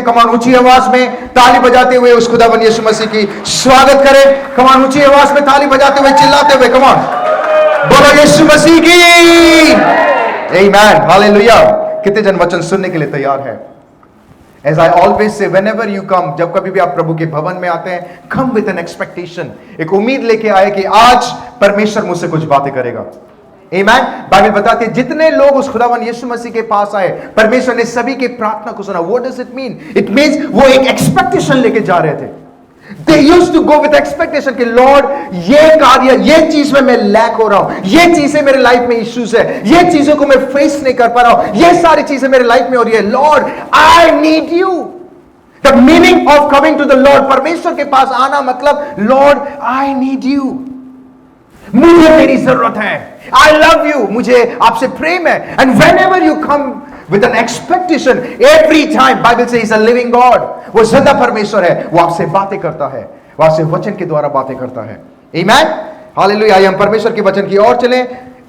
कमान ऊंची आवाज में ताली बजाते हुए उस खुदावन यीशु मसीह की स्वागत करें। कमान ऊंची आवाज में ताली बजाते हुए चिल्लाते हुए कमान बोलो यीशु मसीह की आमीन हालेलुया। कितने जन वचन सुनने के लिए तैयार है? As I always say, whenever you come, जब कभी भी आप प्रभु के भवन में आते हैं, come with an expectation, एक उम्मीद लेके आए कि आज परमेश्वर मुझसे कुछ बातें करेगा। Amen? बाइबल बताती है जितने लोग उस खुदावन यीशु मसीह के पास आए, परमेश्वर ने सभी के प्रार्थना को सुना। What does it mean? It means वो एक एक्सपेक्टेशन लेके जा रहे थे। They used to go with expectation कि लॉर्ड ये कार्य, ये चीज में मैं लैक हो रहा हूं, ये चीजें मेरे लाइफ में इश्यूज है, ये चीजों को मैं फेस नहीं कर पा रहा हूं, ये सारी चीजें मेरे लाइफ में हो रही है। Lord I need you. The meaning of coming to the Lord, परमेश्वर के पास आना मतलब लॉर्ड आई नीड यू, मुझे मेरी जरूरत है, आई लव यू, मुझे आपसे प्रेम है। And when ever you come with an expectation, every time Bible says he's a living God, वो सदा परमेश्वर है, वो आपसे बातें करता है, वो आपसे वचन के द्वारा बातें करता है। Amen? हालेलुया। आइए हम परमेश्वर के वचन की ओर चलें।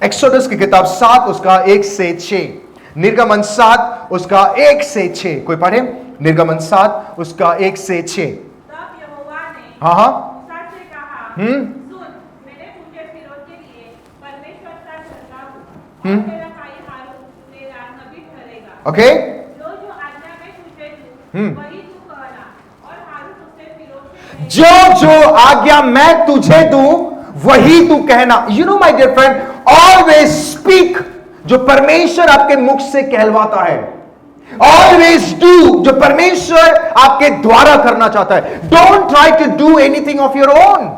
एक्सोडस की किताब 7 उसका 1 से 6, निर्गमन 7 उसका 1 से 6, कोई पढ़े? निर्गमन 7 उसका 1 से 6। तब यहोवा ने हाँ मूसा से कहा, सुन, मैंने तुझे फिरौन के लिए परमेश्वर सा ठहरा हूं, और तेरा भाई हारून तेरा नबी ठहरेगा। ओके, जो जो आज्ञा मैं तुझे दूं, वही तू कहना, और हारून तुझसे फिरौन से जो जो आज्ञा मैं तुझे दूं वही तू कहना। You know my dear friend, always speak जो परमेश्वर आपके मुख से कहलवाता है, ऑलवेज डू जो परमेश्वर आपके द्वारा करना चाहता है। Don't try to do anything of your own.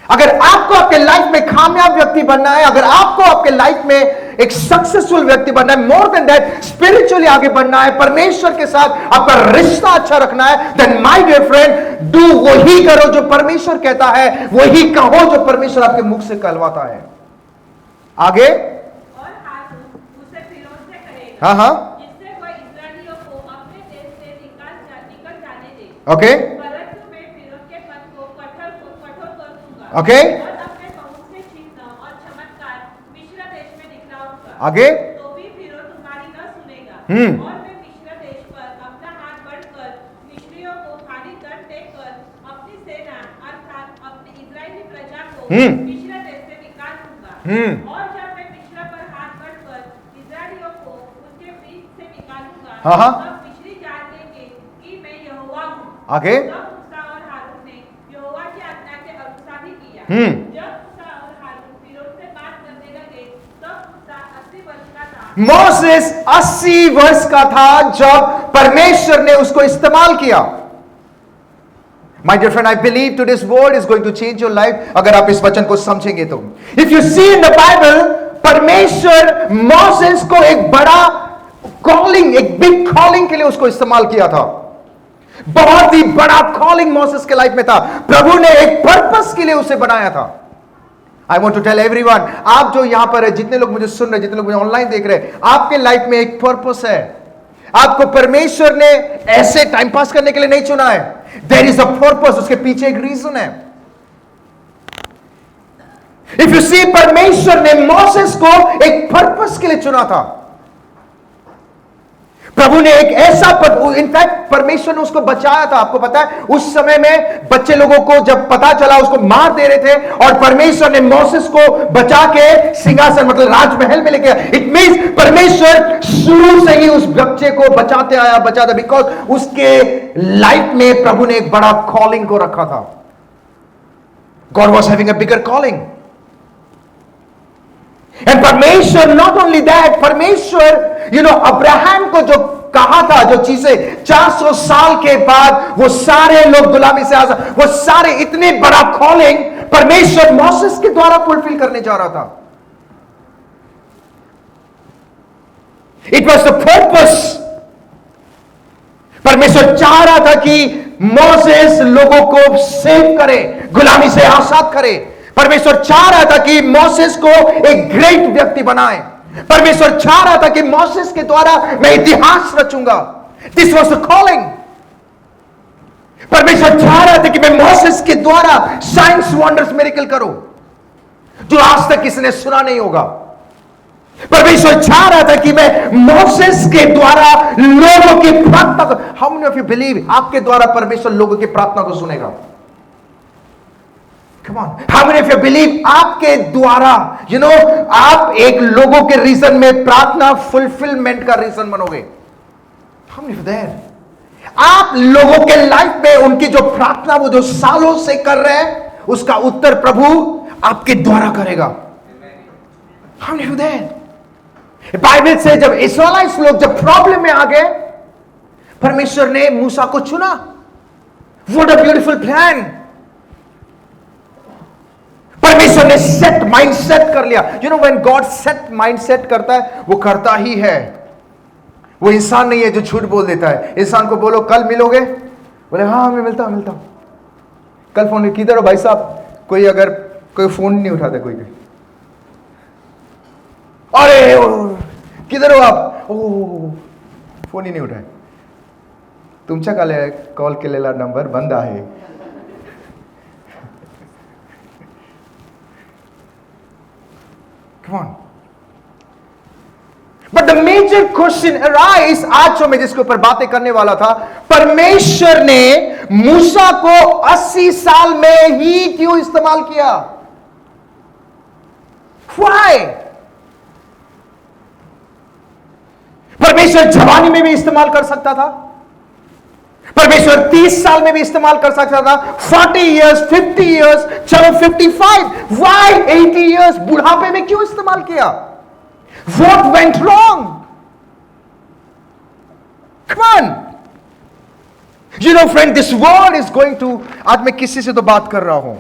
अगर आपको आपके लाइफ में कामयाब व्यक्ति बनना है, अगर आपको आपके लाइफ में एक सक्सेसफुल व्यक्ति बनना है, मोर देन दैट स्पिरिचुअली आगे बढ़ना है, परमेश्वर के साथ आपका रिश्ता अच्छा रखना है, then my dear friend do, वही करो जो परमेश्वर कहता है, वही कहो जो परमेश्वर आपके मुख से कहलवाता है। आगे और हारून मुझसे फिरौन से कहेगा, हाँ जिससे वह इस्राएलियों को अपने देश से निकल जाने दे। ओके परंतु मैं फिरौन के पद को कठोर कर दूंगा, ओके और अपने बहुत से चिन्ह और चमत्कार मिस्र देश में दिखलाऊंगा। आगे तो भी फिरौन तुम्हारी न सुनेगा, और मैं मिस्र देश पर अपना हाथ बढ़कर मिस्रियों को भारी दंड देकर अपनी सेना अर्थात अपनी इस्राएली प्रजा को मिस्र देश से निकाल दूंगा। और जब मैं मिस्र पर हाथ बढ़कर इस्राएलियों को उनके बीच से निकालूंगा, तब मिस्री जान लेंगे कि मैं यहोवा हूँ। आगे तब मूसा और हारून ने यहोवा की आज्ञा के अनुसार ही किया। जब मूसा और हारून फिरौन से बात करने लगे, तब मूसा 80 वर्ष का था। मोसेस 80 वर्ष का था जब परमेश्वर ने उसको इस्तेमाल किया। My dear friend, I believe today's word is going to change your life अगर आप इस वचन को समझेंगे तो। If you see in the Bible, परमेश्वर मोसेस को एक बड़ा कॉलिंग, एक बिग कॉलिंग के लिए उसको इस्तेमाल किया था। बहुत ही बड़ा कॉलिंग मोसेस के लाइफ में था। प्रभु ने एक पर्पस के लिए उसे बनाया था। I want to tell everyone, आप जो यहां पर है, जितने लोग मुझे सुन रहे, जितने लोग मुझे ऑनलाइन देख रहे हैं, आपके लाइफ में एक पर्पस है। आपको परमेश्वर ने ऐसे टाइम पास करने के लिए नहीं चुना है। There is a purpose, उसके पीछे एक रीजन है। If you see, परमेश्वर ने मोसेस को एक पर्पस के लिए चुना था। प्रभु ने एक ऐसा इनफैक्ट परमेश्वर ने उसको बचाया था। आपको पता है उस समय में बच्चे लोगों को जब पता चला उसको मार दे रहे थे, और परमेश्वर ने मोसेस को बचा के सिंहासन मतलब राजमहल में लेके गया। इट मींस परमेश्वर शुरू से ही उस बच्चे को बचाते आया, बिकॉज उसके लाइफ में प्रभु ने एक बड़ा कॉलिंग को रखा था। God was having a bigger calling. And परमेश्वर नॉट ओनली दैट, परमेश्वर अब्राहम को जो कहा था, जो चीजें 400 साल के बाद वो सारे लोग गुलामी से आजाद, वो सारे इतने बड़ा कॉलिंग परमेश्वर मोसेस के द्वारा फुलफिल करने जा रहा था। It was the purpose. परमेश्वर चाह रहा था कि मोसेस लोगों को सेव करे, गुलामी से आजाद करे। परमेश्वर चाह रहा था कि मोसेस को एक ग्रेट व्यक्ति बनाए। परमेश्वर चाह रहा था कि मोसेस के द्वारा मैं इतिहास रचूंगा। This was the calling. परमेश्वर चाह रहा था कि मैं मोसेस के द्वारा साइंस वंडर्स मिरेकल करूं जो आज तक किसी ने सुना नहीं होगा। परमेश्वर चाह रहा था कि मैं मोसेस के द्वारा लोगों की प्रार्थना को, how many of you believe आपके द्वारा परमेश्वर लोगों की प्रार्थना को सुनेगा? Come on. How many of you believe आपके द्वारा आप एक लोगों के रीजन में प्रार्थना फुलफिलमेंट का रीजन बनोगे? How many of you there? आप लोगों के लाइफ में उनकी जो प्रार्थना वो जो सालों से कर रहे हैं उसका उत्तर प्रभु आपके द्वारा करेगा। How many of you there? Bible से जब इस्राएलिट लोग जब प्रॉब्लम में आ गए, परमेश्वर ने मूसा को चुना। What a beautiful plan! परमेश्वर ने सेट माइंडसेट कर लिया। व्हेन गॉड सेट माइंडसेट करता है वो करता ही है। वो इंसान नहीं है जो झूठ बोल देता है। इंसान को बोलो कल मिलोगे, बोले हाँ मैं मिलता हूं। कल फोन किधर हो भाई साहब? कोई फोन नहीं उठाता कोई। अरे किधर हो आप? फोन ही नहीं उठाए। तुमच्या कॉल केलेला नंबर बंद आहे। Come on. But the major question arise, आज जो मैं जिसके ऊपर बातें करने वाला था, परमेश्वर ने मूसा को 80 साल में ही क्यों इस्तेमाल किया? Why? परमेश्वर जवानी में भी इस्तेमाल कर सकता था, परमेश्वर 30 साल में भी इस्तेमाल कर सकता था, 40 years, 50 years, चलो 55, why 80 years? बुढ़ापे में क्यों इस्तेमाल किया? What went wrong? Come on. Friend, this world is going to, आज मैं किसी से तो बात कर रहा हूं,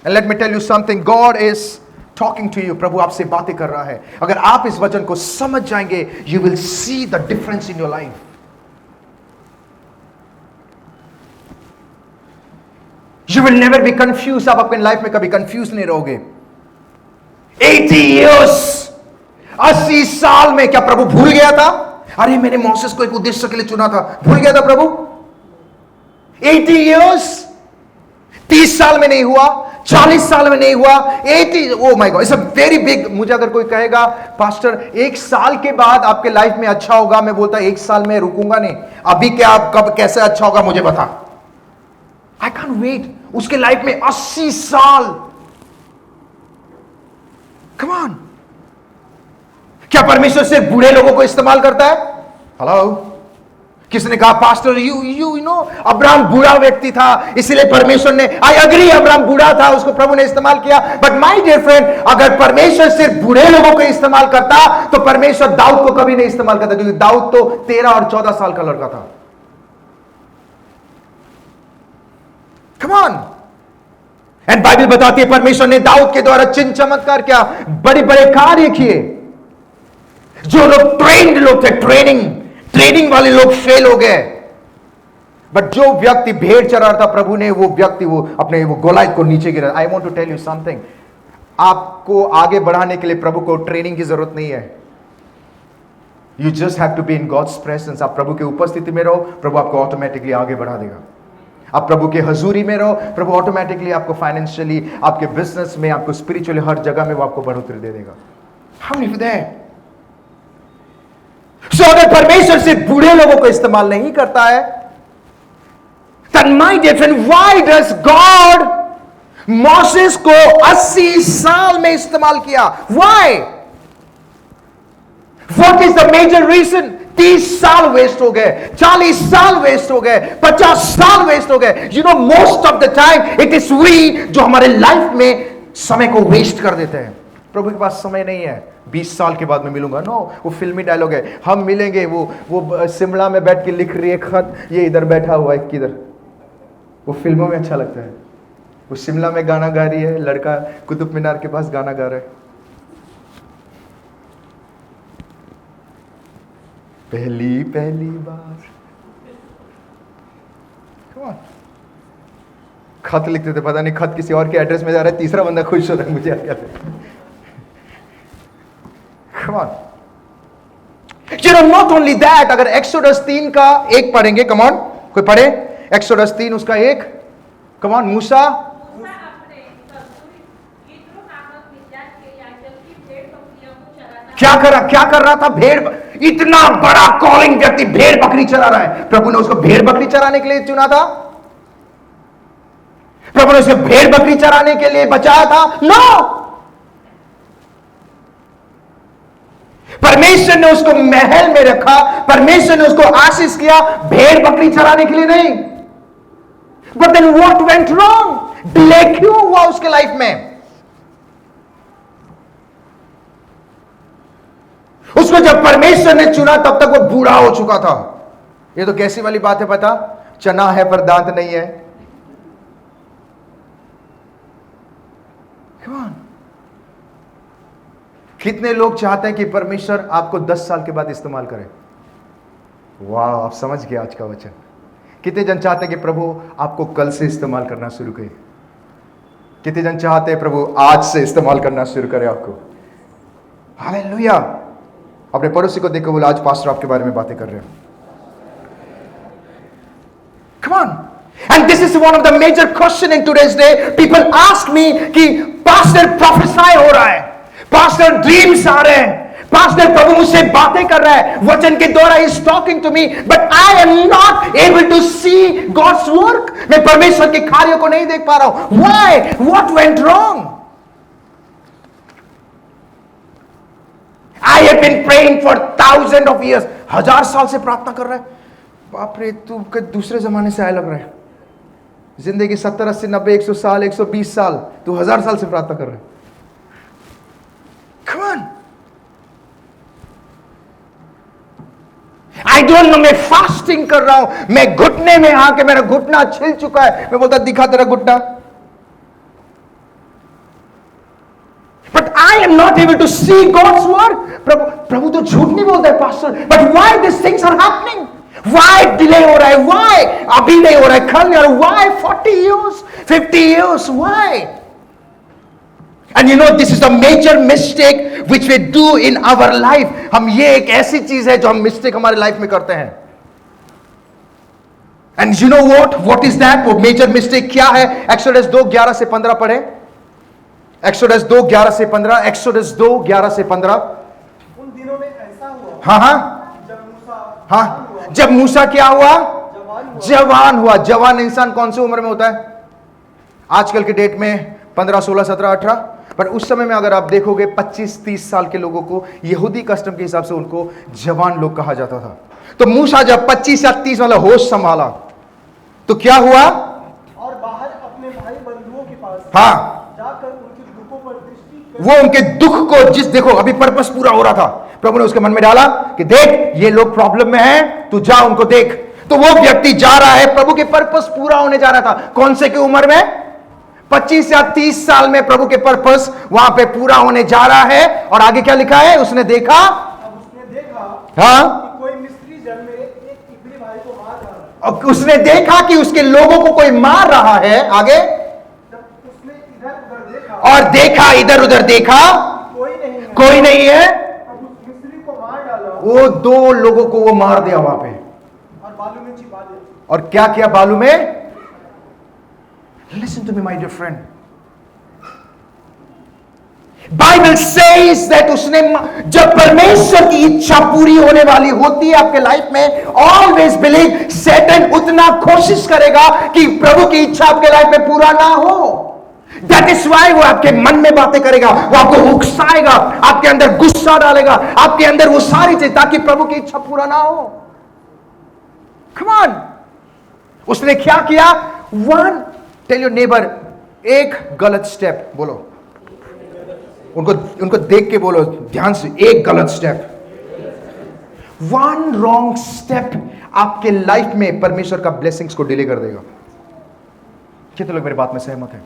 and let me tell you something, God is talking to you. प्रभु आपसे बातें कर रहा है। अगर आप इस वचन को समझ जाएंगे, you will see the difference in your life. You will never be confused. आप अपने लाइफ में कभी कंफ्यूज नहीं रहोगे। 80 years, 80 साल में क्या प्रभु भूल गया था? अरे मैंने मोसेस को एक उद्देश्य के लिए चुना था, भूल गया था प्रभु? 80 years, 30 साल में नहीं हुआ, 40 साल में नहीं हुआ, 80, oh my God, it's a very big। मुझे अगर कोई कहेगा पास्टर 1 साल के बाद आपके लाइफ में अच्छा होगा, मैं बोलता 1 साल में रुकूंगा नहीं, अभी क्या आप कब कैसे अच्छा होगा मुझे बता। I can't wait। उसके लाइफ में 80 साल। Come on। क्या परमेश्वर सिर्फ बूढ़े लोगों को इस्तेमाल करता है? हेलो, किसने कहा पास्टर यू नो अब्राहम बूढ़ा व्यक्ति था इसलिए परमेश्वर ने, आई अग्री अब्राहम बूढ़ा था उसको प्रभु ने इस्तेमाल किया, बट माय डियर फ्रेंड, अगर परमेश्वर सिर्फ बूढ़े लोगों को इस्तेमाल करता तो परमेश्वर दाऊद को कभी नहीं इस्तेमाल करता, क्योंकि दाऊद तो 13 और 14 साल का लड़का था। Come on। एंड बाइबल बताती है परमेश्वर ने दाऊद के द्वारा चिन्ह चमत्कार क्या, बड़े बड़े कार्य किए। जो लोग ट्रेंड लोग थे, ट्रेनिंग वाले लोग फेल हो गए, बट जो व्यक्ति भेड़ चरा रहा था प्रभु ने वो व्यक्ति वो अपने वो गोलायत को नीचे गिरा। I want to tell you something, आपको आगे बढ़ाने के लिए प्रभु को ट्रेनिंग की जरूरत नहीं है। You just have to be in God's presence. आप प्रभु की उपस्थिति में रहो, प्रभु आपको ऑटोमेटिकली आगे बढ़ा देगा। आप प्रभु के हजूरी में रहो, प्रभु ऑटोमेटिकली आपको फाइनेंशियली, आपके बिजनेस में, आपको स्पिरिचुअली, हर जगह में वो आपको बढ़ोतरी दे देगा। How many there? सो अगर परमेश्वर से बूढ़े लोगों को इस्तेमाल नहीं करता है, then my dear friend, why does God Moses को 80 साल में इस्तेमाल किया? Why? What is the major reason? 30 साल वेस्ट हो गए, 40 साल वेस्ट हो गए, 50 साल वेस्ट हो गए। Most of the time it is we जो हमारे लाइफ में समय को वेस्ट कर देते हैं। प्रभु के पास समय नहीं है, 20 साल के बाद मैं मिलूंगा। नो, वो फिल्मी डायलॉग है, हम मिलेंगे। वो शिमला में बैठ के लिख रही है खत, ये इधर बैठा हुआ है किधर। वो फिल्मों में अच्छा लगता है। वो शिमला में गाना गा रही है, लड़का कुतुब मीनार के पास गाना गा रहा है। पहली बार खत लिखते थे, पता नहीं खत किसी और के एड्रेस में जा रहा है, तीसरा बंदा खुश हो रहा है, मुझे क्या नॉट ओनली दैट। अगर एक्सोडस 3 का 1 पढ़ेंगे, कमॉन कोई पढ़े एक्सोडस 3 उसका 1, कमॉन। मूसा क्या कर रहा था? भेड़, इतना बड़ा कॉलिंग व्यक्ति भेड़ बकरी चरा रहा है। प्रभु ने उसको भेड़ बकरी चराने के लिए चुना था? प्रभु ने उसे भेड़ बकरी चराने के लिए बचाया था? नो। परमेश्वर ने उसको महल में रखा, परमेश्वर ने उसको आशीष किया, भेड़ बकरी चराने के लिए नहीं। But then what went wrong? Delay क्यों हुआ उसके लाइफ में? उसको जब परमेश्वर ने चुना तब तक वो बूढ़ा हो चुका था। ये तो कैसी वाली बात है पता? चना है पर दांत नहीं है। Come on. कितने लोग चाहते हैं कि परमेश्वर आपको 10 साल के बाद इस्तेमाल करे? वाह, आप समझ गए आज का वचन। कितने जन चाहते हैं कि प्रभु आपको कल से इस्तेमाल करना शुरू करे? कितने जन चाहते हैं प्रभु आज से इस्तेमाल करना शुरू करे आपको? हालेलुया। अपने पड़ोसी को देखो, बोला आज पास्टर आपके बारे में बातें कर रहे हैं। Come on. And this is one of the major question in today's day. People ask me कि पास्टर प्रोफेसाई हो रहा है, पास्टर ड्रीम्स आ रहे हैं, पास्टर प्रभु मुझसे बातें कर रहा है, वचन के द्वारा he is talking to me, but I am not able to see God's work. मैं परमेश्वर के कार्यों को नहीं देख पा रहा हूं। Why? What went wrong? I have been praying for thousands of years. 1000 साल से प्रार्थना कर रहा है। बाप रे, तू दूसरे जमाने से आया लग रहा है। जिंदगी 70, 80, 90, 100 साल, 120 साल, तू 1000 साल से प्रार्थना कर रहा है। Come on. I don't know, मैं फास्टिंग कर रहा हूं, मैं घुटने में आके मेरा घुटना छिल चुका है, मैं बोलता दिखा तेरा घुटना। But I am not able to see God's work. प्रभु तो झूठ नहीं बोलता है pastor, but why these things are happening? Why delay हो रहा है? Why अभी नहीं हो रहा है, कल नहीं हो रहा है? Why 40 years, 50 years? Why? And you know, this is a major mistake which we do in our life. हम ये एक ऐसी चीज है जो हम मिस्टेक हमारे लाइफ में करते हैं। And you know what is that? वो major mistake क्या है? Exodus 2:11 से 15 पढ़े। Exodus 2:11 से 15। Exodus 2:11 से 15। उन दिनों में ऐसा हुआ, हाँ, जब मूसा जब मूसा क्या हुआ? जवान हुआ। जवान इंसान कौन सी उम्र में होता है? आजकल के डेट में 15, 16, 17, 18, पर उस समय में अगर आप देखोगे 25-30 साल के लोगों को यहूदी कस्टम के हिसाब से उनको जवान लोग कहा जाता था। तो मूसा जब 25 या 30 वाला होश संभाला तो क्या हुआ? और बाहर अपने भाई बंधुओं के पास जाकर उनके दुखों पर दृष्टि वो उनके दुख को देखो अभी पर्पस पूरा हो रहा था, प्रभु ने उसके मन में डाला कि देख ये लोग प्रॉब्लम में हैं, तू जा उनको देख। तो वो व्यक्ति जा रहा है, प्रभु के पर्पस पूरा होने जा रहा था। कौन से की उम्र में? 25 या 30 साल में प्रभु के पर्पस वहां पे पूरा होने जा रहा है। और आगे क्या लिखा है? उसने देखा, कि कोई मिस्री जल में एक इब्री भाई को मार रहा है। और उसने देखा कि उसके लोगों को कोई मार रहा है। आगे, जब उसने इधर उधर देखा और देखा इधर उधर देखा, कोई नहीं है। अब उस मिस्री को मार डाला वो 2 लोगों को वो मार दिया वहां पे, और बालू में छिपा दिया। और क्या किया बालू में? Listen to me, my dear friend. Bible says that उसने जब परमेश्वर की इच्छा पूरी होने वाली होती है आपके लाइफ में, ऑलवेज बिलीव सैटन उतना कोशिश करेगा कि प्रभु की इच्छा आपके लाइफ में पूरा ना हो। That is why वो आपके मन में बातें करेगा, वो आपको उकसाएगा, आपके अंदर गुस्सा डालेगा, आपके अंदर वो सारी चीज, ताकि प्रभु की इच्छा पूरा ना हो। Come on. उसने क्या किया? टेल योर नेबर, एक गलत स्टेप बोलो, उनको देख के बोलो ध्यान से, एक गलत स्टेप। 1 रॉन्ग स्टेप आपके लाइफ में परमेश्वर का ब्लेसिंग्स को डिले कर देगा। कितने लोग मेरी बात में सहमत हैं?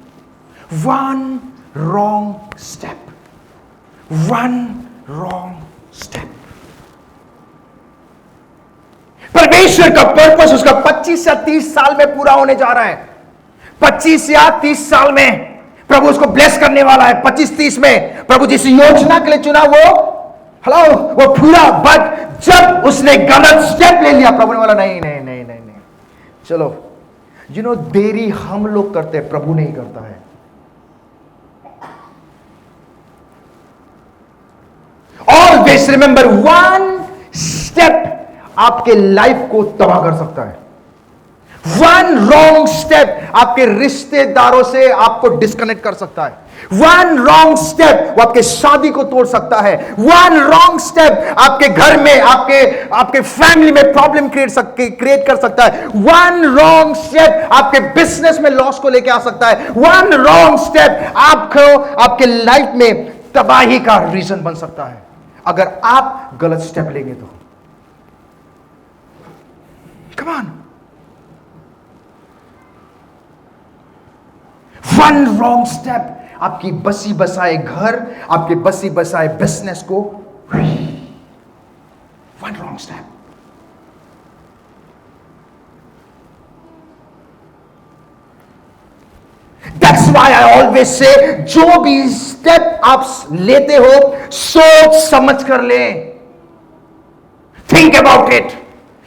1 रॉन्ग स्टेप, 1 रॉन्ग स्टेप। परमेश्वर का पर्पस उसका 25 या 30 साल में पूरा होने जा रहा है। 25 या 30 साल में प्रभु उसको ब्लेस करने वाला है। 25-30 में प्रभु जिस योजना के लिए चुना वो पूरा। बट जब उसने गलत स्टेप ले लिया, प्रभु ने बोला नहीं नहीं नहीं नहीं नहीं, चलो। यू नो, देरी हम लोग करते हैं, प्रभु नहीं करता है। ऑलवेज रिमेंबर, वन स्टेप आपके लाइफ को तबाह कर सकता है। वन रॉन्ग स्टेप आपके रिश्तेदारों से आपको डिस्कनेक्ट कर सकता है। वन रॉन्ग स्टेप वो आपके शादी को तोड़ सकता है। वन रॉन्ग स्टेप आपके घर में, आपके फैमिली में प्रॉब्लम क्रिएट कर सकता है। वन रॉन्ग स्टेप आपके बिजनेस में लॉस को लेके आ सकता है। वन रॉन्ग स्टेप आपको आपके लाइफ में तबाही का रीजन बन सकता है, अगर आप गलत स्टेप लेंगे तो। Come on, one wrong step आपकी बसी बसाए घर, आपके बसी बसाए बिजनेस को, one wrong step. That's why I always say, जो भी स्टेप आप लेते हो सोच समझ कर ले। थिंक अबाउट इट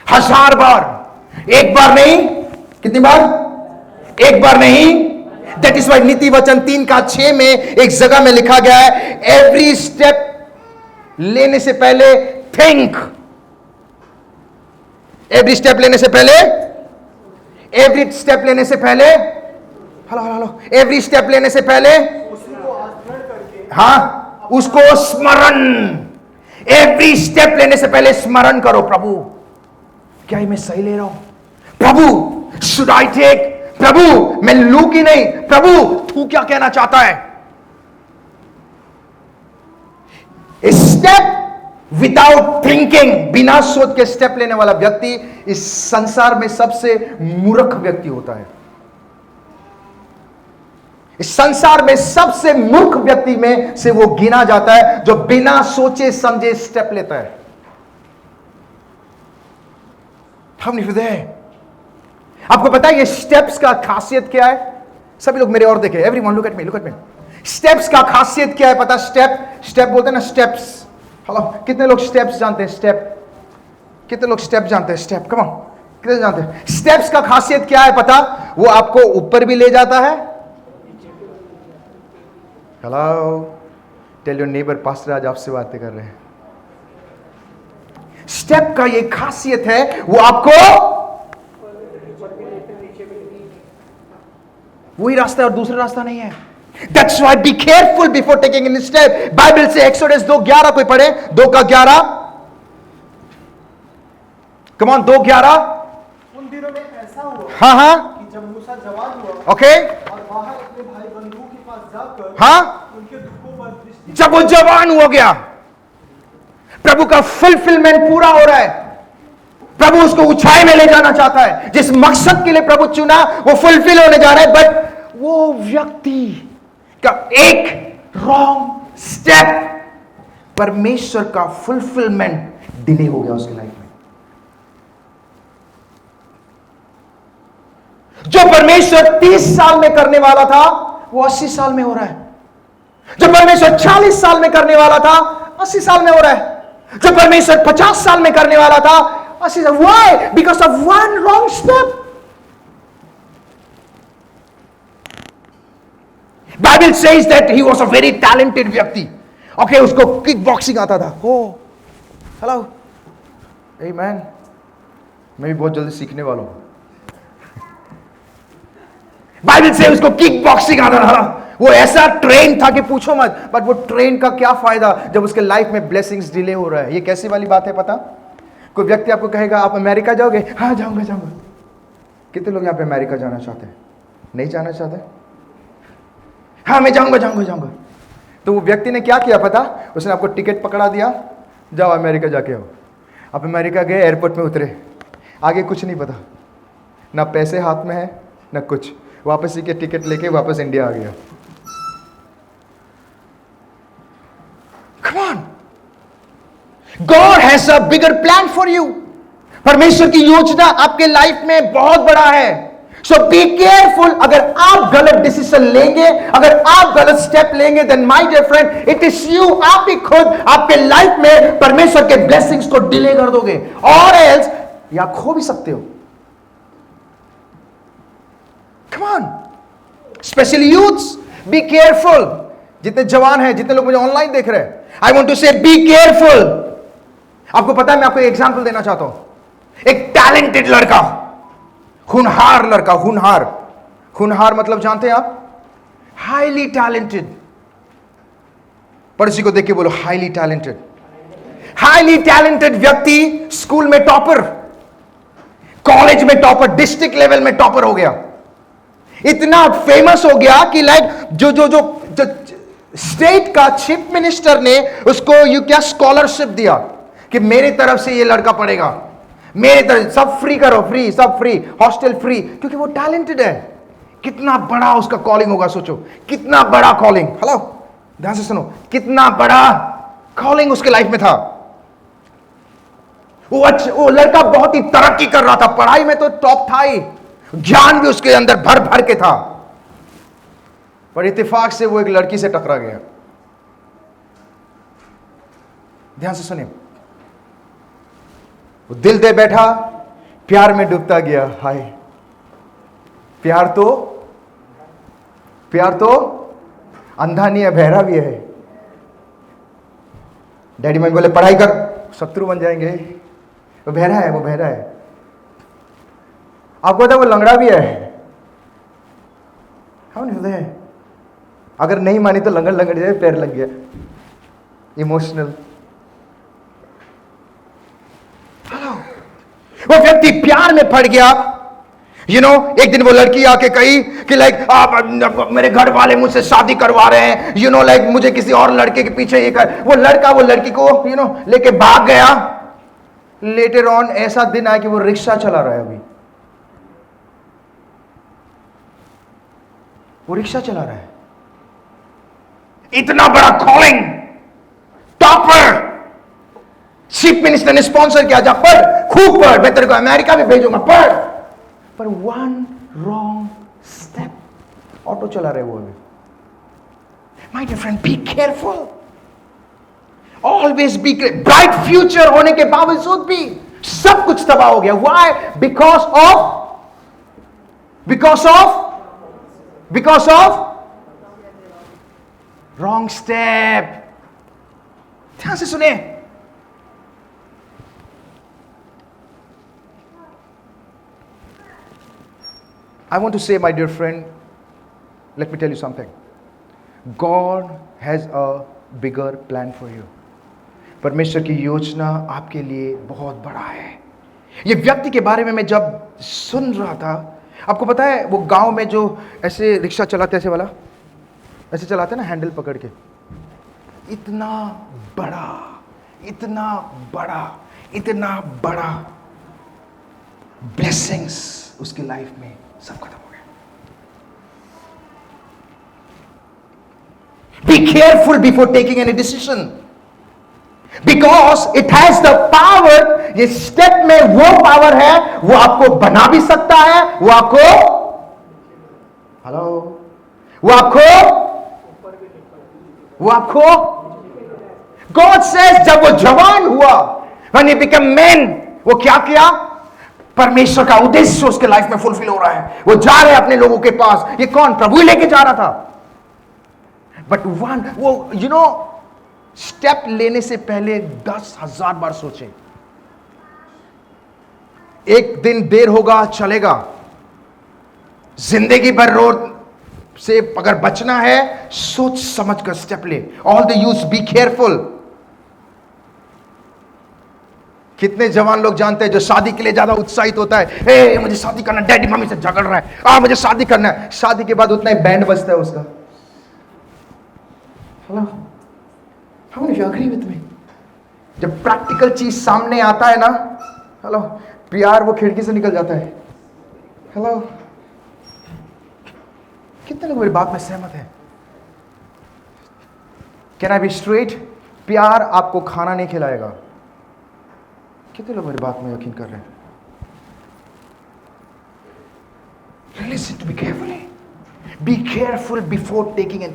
1000 बार, एक बार नहीं। कितनी बार? एक बार नहीं। दैट इज वाई नीति वचन 3:6 में एक जगह में लिखा गया है, एवरी स्टेप लेने से पहले थिंक। एवरी स्टेप लेने से पहले, एवरी स्टेप लेने से पहले, हेलो, एवरी स्टेप लेने से पहले उसी को आस्मरण करके, हाँ, उसको स्मरण। एवरी स्टेप लेने से पहले स्मरण करो, प्रभु क्या मैं सही ले रहा हूं? प्रभु शुड आई टेक? प्रभु मैं लू की नहीं? प्रभु तू क्या कहना चाहता है? स्टेप विदाउट थिंकिंग, बिना सोच के स्टेप लेने वाला व्यक्ति इस संसार में सबसे मूर्ख व्यक्ति होता है। इस संसार में सबसे मूर्ख व्यक्ति में से वो गिना जाता है जो बिना सोचे समझे स्टेप लेता है। हम नहीं है। आपको पता है ये स्टेप्स का खासियत क्या है? सभी लोग मेरे और देखें, everyone look at me, look at me. Steps का खासियत क्या है पता? स्टेप बोलते हैं ना, स्टेप्स। हेलो, कितने लोग स्टेप्स जानते हैं? स्टेप, कितने लोग स्टेप जानते हैं? स्टेप, कम ऑन, कितने जानते हैं? स्टेप्स का खासियत क्या है पता? वो आपको ऊपर भी ले जाता है। Hello, tell your neighbour, pastor आज आपसे बातें कर रहे हैं। स्टेप का ये खासियत है, वो आपको वही रास्ता है और दूसरा रास्ता नहीं है। That's why be careful before taking any step. Bible से एक्सोडस 2:11 कोई पढ़े? 2:11, कम ऑन, 2:11। उन दिनों में ऐसा हुआ, हाँ, कि जब मूसा जवान हुआ, ओके, और बाहर अपने भाई बंधुओं के पास जाकर, हाँ, उनके दुखों पर दृष्टि, जब वो जवान हो गया, प्रभु का फुलफिलमेंट पूरा हो रहा है, प्रभु उसको ऊंचाई में ले जाना चाहता है, जिस मकसद के लिए प्रभु चुना वो फुलफिल होने जा रहा है, बट वो व्यक्ति का एक रॉन्ग स्टेप, परमेश्वर का फुलफिलमेंट डिले हो गया उसकी लाइफ में। जो परमेश्वर 30 साल में करने वाला था वो 80 साल में हो रहा है। जो परमेश्वर 40 साल में करने वाला था 80 साल में हो रहा है। जो परमेश्वर 50 साल में करने वाला था 80 साल। Why? Because of one wrong step. Bible says that he was a very talented व्यक्ति। Okay, उसको किक बॉक्सिंग आता था। Oh, hello, amen। मैं भी बहुत जल्दी सीखने वाला हूं। बाइबल से उसको किक बॉक्सिंग आता था। वो ऐसा ट्रेन था कि पूछो मत। बट वो ट्रेन का क्या फायदा जब उसके लाइफ में ब्लेसिंग्स डिले हो रहा है? ये कैसी वाली बात है पता? कोई व्यक्ति आपको कहेगा आप अमेरिका जाओगे? हाँ जाऊंगा जाऊंगा। कितने लोग यहाँ पे अमेरिका जाना चाहते हैं? नहीं जाना चाहते? हाँ मैं जाऊंगा जाऊंगा जाऊंगा। तो वो व्यक्ति ने क्या किया पता? उसने आपको टिकट पकड़ा दिया, जाओ अमेरिका जाके आओ। आप अमेरिका गए, एयरपोर्ट में उतरे, आगे कुछ नहीं पता, ना पैसे हाथ में है ना कुछ। वापस ही के टिकट लेके वापस इंडिया आ गया। Come on, God has a bigger plan for you. परमेश्वर की योजना आपके लाइफ में बहुत बड़ा है। So be careful। अगर आप गलत डिसीजन लेंगे, अगर आप गलत स्टेप लेंगे, then my dear friend, it is you, आप ही खुद आपके लाइफ में परमेश्वर के ब्लेसिंग्स को डिले कर दोगे, और एल्स या खो भी सकते हो। Come on, especially youths, be careful। जितने जवान हैं, जितने लोग मुझे ऑनलाइन देख रहे हैं, I want to say be careful। आपको पता है, मैं आपको एग्जांपल देना चाहता हूं। एक टैलेंटेड लड़का, हुनहार लड़का, हुनहार मतलब जानते हैं आप? Highly talented. पड़ोसी को देख के बोलो हाईली टैलेंटेड। हाईली टैलेंटेड व्यक्ति स्कूल में टॉपर, कॉलेज में टॉपर, डिस्ट्रिक्ट लेवल में टॉपर हो गया, इतना फेमस हो गया कि लाइक जो स्टेट का चीफ मिनिस्टर ने उसको क्या स्कॉलरशिप दिया कि मेरे तरफ से ये लड़का पढ़ेगा, मेरे तरफ सब फ्री करो, फ्री, सब फ्री, हॉस्टल फ्री, क्योंकि वो टैलेंटेड है। कितना बड़ा उसका कॉलिंग होगा, सोचो कितना बड़ा कॉलिंग। हेलो, ध्यान से सुनो, कितना बड़ा कॉलिंग उसके लाइफ में था। वो लड़का बहुत ही तरक्की कर रहा था, पढ़ाई में तो टॉप था ही, ज्ञान भी उसके अंदर भर भर के था, पर इत्तेफाक से वो एक लड़की से टकरा गया। ध्यान से सुनिए, वो दिल दे बैठा, प्यार में डूबता गया। हाय, प्यार तो अंधा नहीं है, बहरा भी है। डैडी मम्मी बोले पढ़ाई कर, शत्रु बन जाएंगे। वो बहरा है, वो बहरा है। आपको पता है वो लंगड़ा भी है। हाँ नहीं होते हैं, अगर नहीं मानी तो लंगड़ जाए, पैर लग गया, इमोशनल। वो व्यक्ति प्यार में पड़ गया। एक दिन वो लड़की आके कही कि लाइक मेरे घर वाले मुझसे शादी करवा रहे हैं, लाइक मुझे किसी और लड़के के पीछे ये कर। वो लड़का वो लड़की को लेके भाग गया। लेटर ऑन ऐसा दिन आया कि वो रिक्शा चला रहा है। अभी वो रिक्शा चला रहा है। इतना बड़ा कॉलिंग, टॉपर, चीफ मिनिस्टर ने स्पॉन्सर किया, जा पढ़, खूब पढ़, मैं तेरे को अमेरिका भी भेजूंगा, पढ़। पर वन रॉन्ग स्टेप, ऑटो चला रहे वो अभी। My dear friend, be careful, always be careful. Bright future होने के बावजूद भी सब कुछ तबाह हो गया। Why? Because of wrong step. ध्यान से सुने, I want to say, my dear friend, let me tell you something. God has a bigger plan for you. परमेश्वर की योजना आपके लिए बहुत बड़ा है। ये व्यक्ति के बारे में मैं जब सुन रहा था, आपको पता है वो गांव में जो ऐसे रिक्शा चलाते, ऐसे वाला ऐसे चलाते ना, हैंडल पकड़ के, इतना बड़ा ब्लेसिंग्स उसकी लाइफ में सब खत्म हो गया। Be careful before taking any decision, because it has the power. ये स्टेप में वो पावर है, वो आपको बना भी सकता है, वो आपको God says, जब वो जवान हुआ, when he became man, वो क्या किया? परमेश्वर का उद्देश्य उसके लाइफ में फुलफिल हो रहा है। वो जा रहे अपने लोगों के पास। ये कौन? प्रभु लेके जा रहा था। बट वो स्टेप लेने से पहले 10,000 बार सोचे। एक दिन देर होगा, चलेगा, जिंदगी भर रोड से अगर बचना है, सोच समझ कर स्टेप ले। All the use, be careful. कितने जवान लोग जानते हैं जो शादी के लिए ज्यादा उत्साहित होता है, ए मुझे शादी करना, डैडी मम्मी से झगड़ रहा है, मुझे शादी करना है। शादी के बाद उतना ही बैंड बजता है उसका। Hello, how many of you agree with me? जब प्रैक्टिकल चीज सामने आता है ना, हेलो, प्यार वो खिड़की से निकल जाता है। हेलो, कितने लोग मेरी बात में सहमत हैं? Can I be straight? प्यार आपको खाना नहीं खिलाएगा। कितने लोग मेरी बात में यकीन कर रहे हैं? Listen to me carefully. Be careful before taking it.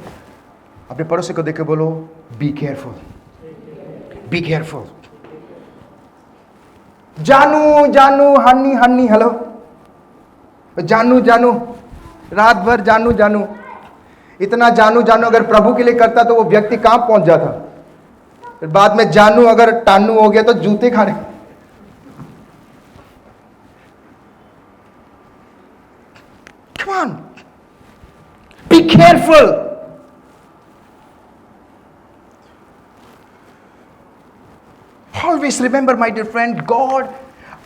अपने पड़ोसी को देख के बोलो, be careful. Be careful. जानू, हनी, हेलो, जानू, रात भर जानू, इतना जानू अगर प्रभु के लिए करता तो वो व्यक्ति कहां पहुंच जाता। फिर बाद में जानू अगर टानू हो गया तो जूते खाने। Come on, be careful. Always remember, my dear friend, God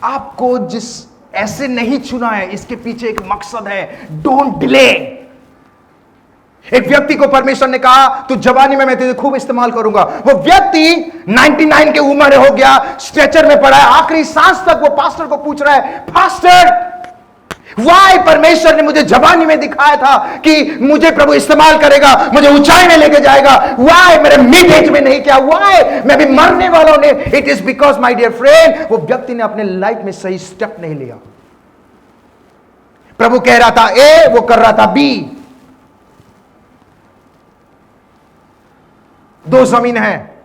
आपको जिस ऐसे नहीं चुना है, इसके पीछे एक मकसद है। Don't delay. एक व्यक्ति को परमेश्वर ने कहा तू जवानी में मैं तुझे खूब इस्तेमाल करूंगा। वो व्यक्ति 99 की उम्र हो गया, स्ट्रेचर में पड़ा है, आखिरी सांस तक वो पास्टर को पूछ रहा है, पास्टर वाई परमेश्वर ने मुझे जवानी में दिखाया था कि मुझे प्रभु इस्तेमाल करेगा, मुझे ऊंचाई में लेके जाएगा, वाई मेरे मिड एज में नहीं किया, वाई मैं भी मरने वाला हूं। It is because my dear friend, वो व्यक्ति ने अपने लाइफ में सही स्टेप नहीं लिया। प्रभु कह रहा था ए, वो कर रहा था बी। दो जमीन है,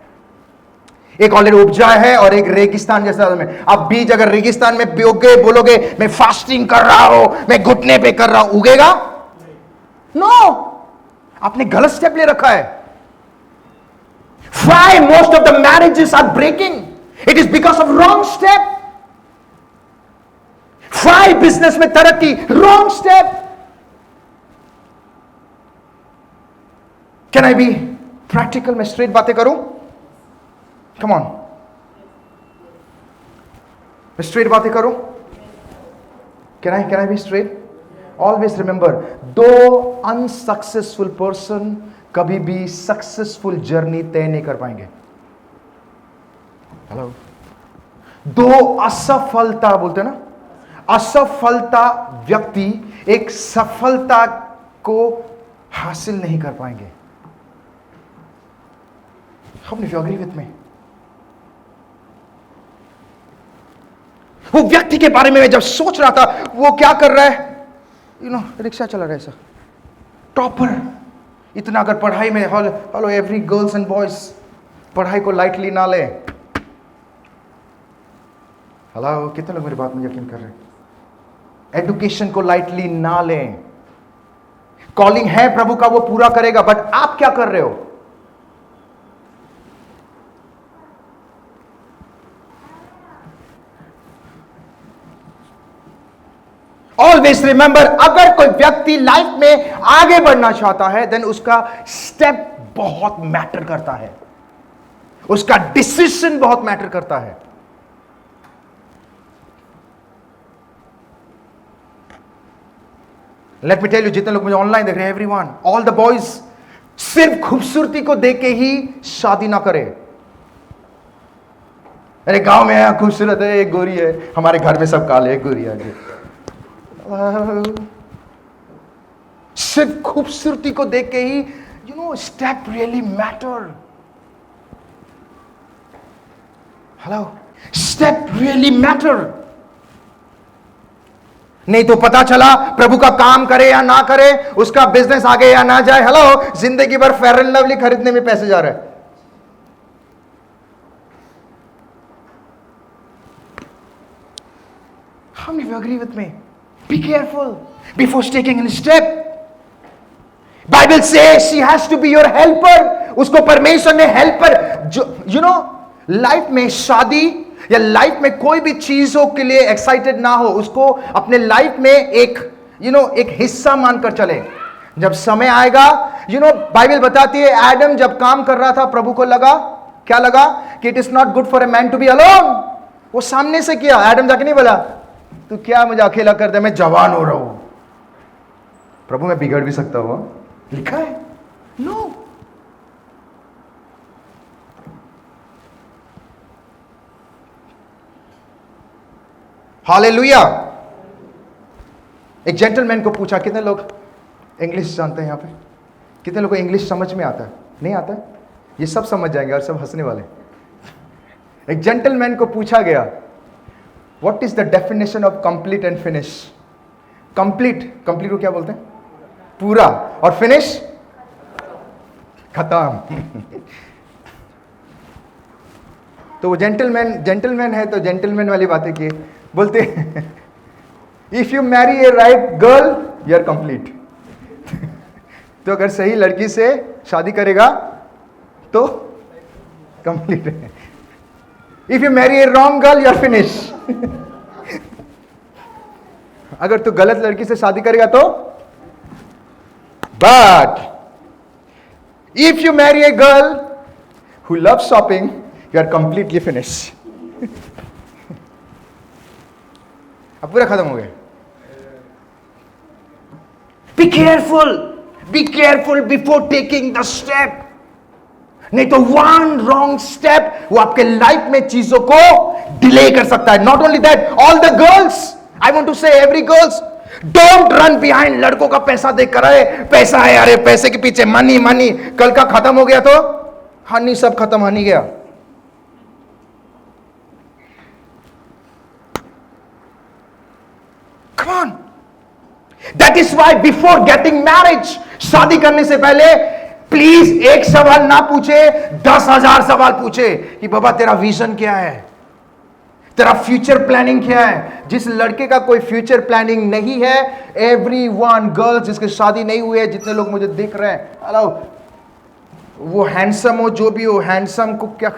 एक ऑलरेडी उपजा है और एक रेगिस्तान जैसा में। अब बीज अगर रेगिस्तान में बोगे, बोलोगे मैं फास्टिंग कर रहा हूं, मैं घुटने पे कर रहा हूं, उगेगा? नो, आपने गलत स्टेप ले रखा है। Why most of the marriages are breaking? It is because of wrong step. Why business में तरक्की? Wrong step. Can I be practical? मैं straight बातें करूं? Come on. मैं straight बातें करूं? Can I be straight? Always remember, दो unsuccessful person कभी भी सक्सेसफुल जर्नी तय नहीं कर पाएंगे। हेलो, दो असफलता बोलते हैं ना, असफलता व्यक्ति एक सफलता को हासिल नहीं कर पाएंगे। How many of you agree with me? वो व्यक्ति के बारे में मैं जब सोच रहा था, वो क्या कर रहा है, रिक्शा चला रहा है, ऐसा टॉपर, इतना अगर पढ़ाई में, hello every girls and boys, पढ़ाई को लाइटली ना ले। हेलो, कितने लोग मेरी बात में यकीन कर रहे हैं? एजुकेशन को लाइटली ना लें। कॉलिंग है प्रभु का, वो पूरा करेगा, बट आप क्या कर रहे हो? ऑलवेज रिमेंबर, अगर कोई व्यक्ति लाइफ में आगे बढ़ना चाहता है, देन उसका स्टेप बहुत मैटर करता है, उसका डिसीजन बहुत मैटर करता है। लेट मी टेल यू, जितने लोग मुझे ऑनलाइन देख रहे हैं, एवरीवन, ऑल द बॉयज, सिर्फ खूबसूरती को देख के ही शादी ना करे। अरे गांव में है, खूबसूरत है, एक गोरी है, हमारे घर में सब काले, एक गोरी है। सिर्फ खूबसूरती को देख के ही, step really matter. Hello, step really matter. नहीं तो पता चला प्रभु का काम करे या ना करे, उसका बिजनेस आगे या ना जाए, हेलो, जिंदगी भर फेयर एंड लवली खरीदने में पैसे जा रहे हैं। How many of you agree with me? Be careful before taking a step. Bible says she has to be your helper. उसको परमेश्वर ने हेल्पर, जो लाइफ में शादी या लाइफ में कोई भी चीजों के लिए एक्साइटेड ना हो, उसको अपने लाइफ में एक हिस्सा मानकर चले। जब समय आएगा, बाइबल बताती है, एडम जब काम कर रहा था, प्रभु को लगा, क्या लगा, कि it is not good for a man to be alone. वो सामने से किया, एडम जाके नहीं बोला तू क्या मुझे अकेला कर दे, मैं जवान हो रहा हूं। प्रभु मैं बिगड़ भी सकता हूं, लिखा है, नो। हालेलुया। एक जेंटलमैन को पूछा, कितने लोग इंग्लिश जानते हैं यहां पे? कितने लोगों को इंग्लिश समझ में आता है? नहीं आता है? ये सब समझ जाएंगे और सब हंसने वाले। एक जेंटलमैन को पूछा गया, what is the definition of complete and finish? Complete को क्या बोलते हैं? पूरा, और फिनिश खत्म। तो वो जेंटलमैन है, तो जेंटलमैन वाली बातें की, बोलते if you marry a right girl you are complete. तो अगर सही लड़की से शादी करेगा तो कंप्लीट है। If you marry a wrong girl you are finish. अगर तू गलत लड़की से शादी करेगा तो, but if you marry a girl who love shopping you are completely finish. अब पूरा खत्म हो गया। Be careful before taking the step. नहीं तो वन रॉन्ग स्टेप वो आपके लाइफ में चीजों को डिले कर सकता है। Not only that, all the girls, I want to say every girls, don't run behind लड़कों का पैसा देख कर, अरे पैसा है, अरे पैसे के पीछे मनी मनी, कल का खत्म हो गया तो हनी सब खत्म, हनी गया। Come on. That is why before getting marriage, शादी करने से पहले प्लीज एक सवाल ना पूछे, 10,000 सवाल पूछे कि बाबा तेरा विजन क्या है, तेरा फ्यूचर प्लानिंग क्या है। जिस लड़के का कोई फ्यूचर प्लानिंग नहीं है, एवरीवन, गर्ल्स जिसके शादी नहीं हुई है, जितने लोग मुझे दिख रहे हैं, हेलो, वो हैंडसम हो जो भी हो, हैंडसम को क्या,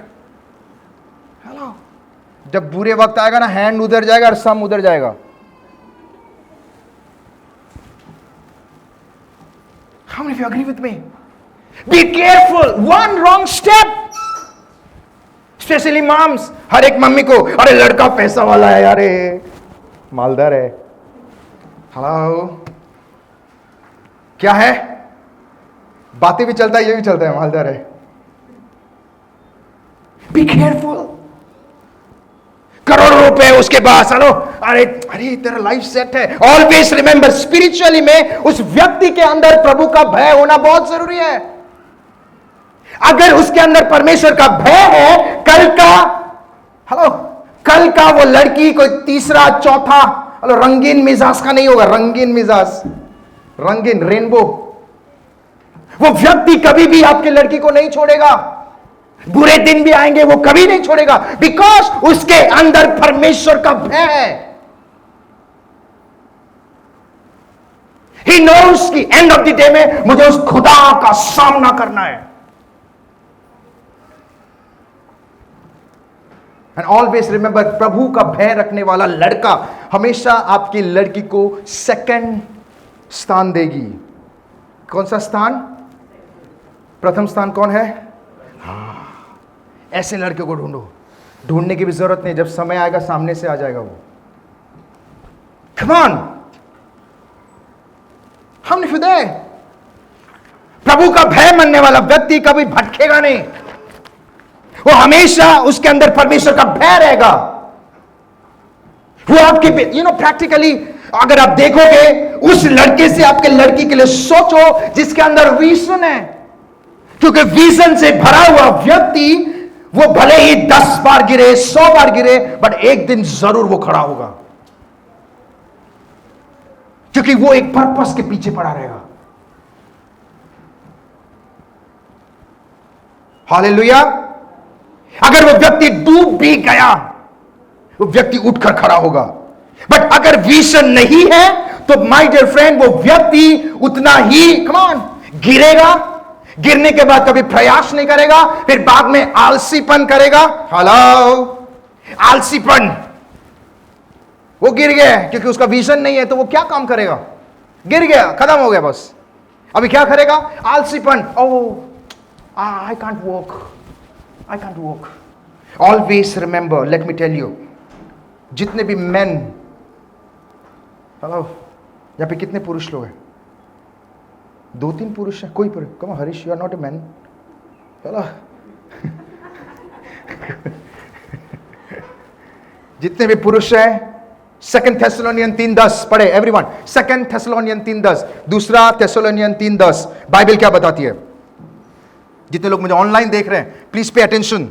हेलो, जब बुरे वक्त आएगा ना, हैंड उधर जाएगा और सम उधर जाएगा। How many of you agree with me? Be careful. One wrong step. Especially moms. हर एक मम्मी को, अरे लड़का पैसा वाला है, अरे मालदार है, हेलो, क्या है, बातें भी चलता है, ये भी चलता है, मालदार है। Be careful. करोड़ों रुपए उसके पास, हेलो, अरे अरे तेरा लाइफ सेट है। ऑलवेज रिमेंबर, स्पिरिचुअली में उस व्यक्ति के अंदर प्रभु का भय होना बहुत जरूरी है। अगर उसके अंदर परमेश्वर का भय है, कल का, हेलो, कल का वो लड़की कोई तीसरा चौथा, हेलो, रंगीन मिजाज का नहीं होगा, रंगीन मिजाज, रंगीन रेनबो, वो व्यक्ति कभी भी आपके लड़की को नहीं छोड़ेगा। बुरे दिन भी आएंगे, वो कभी नहीं छोड़ेगा, बिकॉज उसके अंदर परमेश्वर का भय है। ही नोस कि एंड ऑफ द डे में मुझे उस खुदा का सामना करना है। एंड ऑलवेज रिमेंबर, प्रभु का भय रखने वाला लड़का हमेशा आपकी लड़की को सेकंड स्थान देगी। कौन सा स्थान? प्रथम स्थान कौन है? ऐसे लड़के को ढूंढो, ढूंढने की भी जरूरत नहीं, जब समय आएगा सामने से आ जाएगा वो। Come on, हम नहीं खुदे। प्रभु का भय मानने वाला व्यक्ति कभी भटकेगा नहीं, वो हमेशा उसके अंदर परमेश्वर का भय रहेगा। वो आपके, प्रैक्टिकली अगर आप देखोगे, उस लड़के से आपके लड़की के लिए सोचो जिसके अंदर विजन है, क्योंकि विजन से भरा हुआ व्यक्ति, वो भले ही 10 बार गिरे, 100 बार गिरे, बट एक दिन जरूर वो खड़ा होगा, क्योंकि वो एक पर्पस के पीछे पड़ा रहेगा। हालेलुया। अगर वो व्यक्ति डूब भी गया, वो व्यक्ति उठकर खड़ा होगा, बट अगर विजन नहीं है तो माय डियर फ्रेंड, वो व्यक्ति उतना ही, कम ऑन, गिरेगा, गिरने के बाद कभी प्रयास नहीं करेगा, फिर बाद में आलसीपन करेगा। हेलो, आलसीपन, वो गिर गया क्योंकि उसका विजन नहीं है, तो वो क्या काम करेगा? गिर गया, खत्म हो गया, बस। अभी क्या करेगा? आलसीपन, oh I can't walk, I can't walk. Always remember, let me tell you, जितने भी मेन, हेलो, यहाँ पे कितने पुरुष लोग हैं? 2-3 पुरुष हैं, कोई पुरुष, come Harish, you are not a man, चलो। जितने भी पुरुष हैं, 2 थेसलोनियन 3:10 पढ़े एवरीवन। 2 थेसलोनियन 3:10, दूसरा थेसलोनियन 3:10, बाइबल क्या बताती है? जितने लोग मुझे ऑनलाइन देख रहे हैं, प्लीज पे अटेंशन।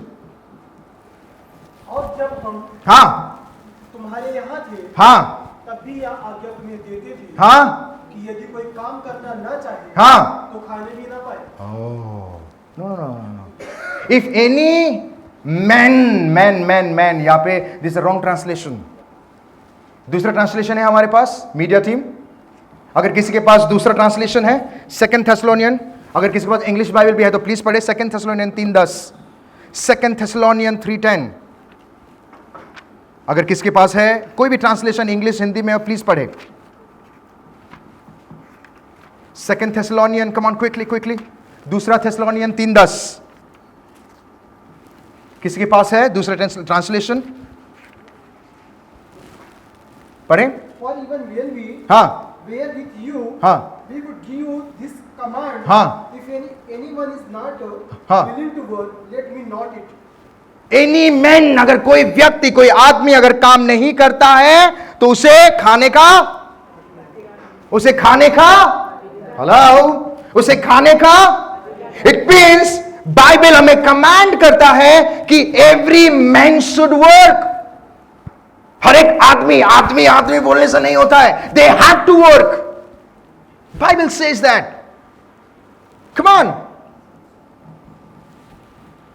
और जब हम हाँ तुम्हारे यहाँ थे, हाँ, तब भी यह आज्ञा तुम्हें देते थे, हाँ, कि यदि कोई काम करना न चाहे, हाँ, तो खाने भी ना पाए। नो। इफ एनी मैन, यहाँ पे दिस रॉन्ग ट्रांसलेशन। दूसरा ट्रांसलेशन है हमारे पास, मीडिया टीम, अगर किसी के पास दूसरा ट्रांसलेशन है 2 थेसलोनियन, अगर किसी के पास इंग्लिश बाइबल भी है तो प्लीज पढ़े 2 थेसलोनियन 3:10। 2 थेसलोनियन 3:10। अगर किसके पास है कोई भी ट्रांसलेशन इंग्लिश हिंदी में, प्लीज पढ़े। 2 थेसलोनियन, कम ऑन क्विकली। दूसरा थेसलोनियन 3:10। किसी के पास है दूसरा ट्रांसलेशन? पढ़े। For even when we हाँ were with you, हाँ we would give you this command. हाँ। If anyone is not हाँ। willing to work, let me not it. Any man, अगर कोई व्यक्ति कोई आदमी अगर काम नहीं करता है तो उसे खाने का हेलो, उसे खाने का। इट मीन्स बाइबल हमें कमांड करता है कि एवरी मैन शुड वर्क। हर एक आदमी बोलने से नहीं होता है, they have to work. Bible says that. Come on.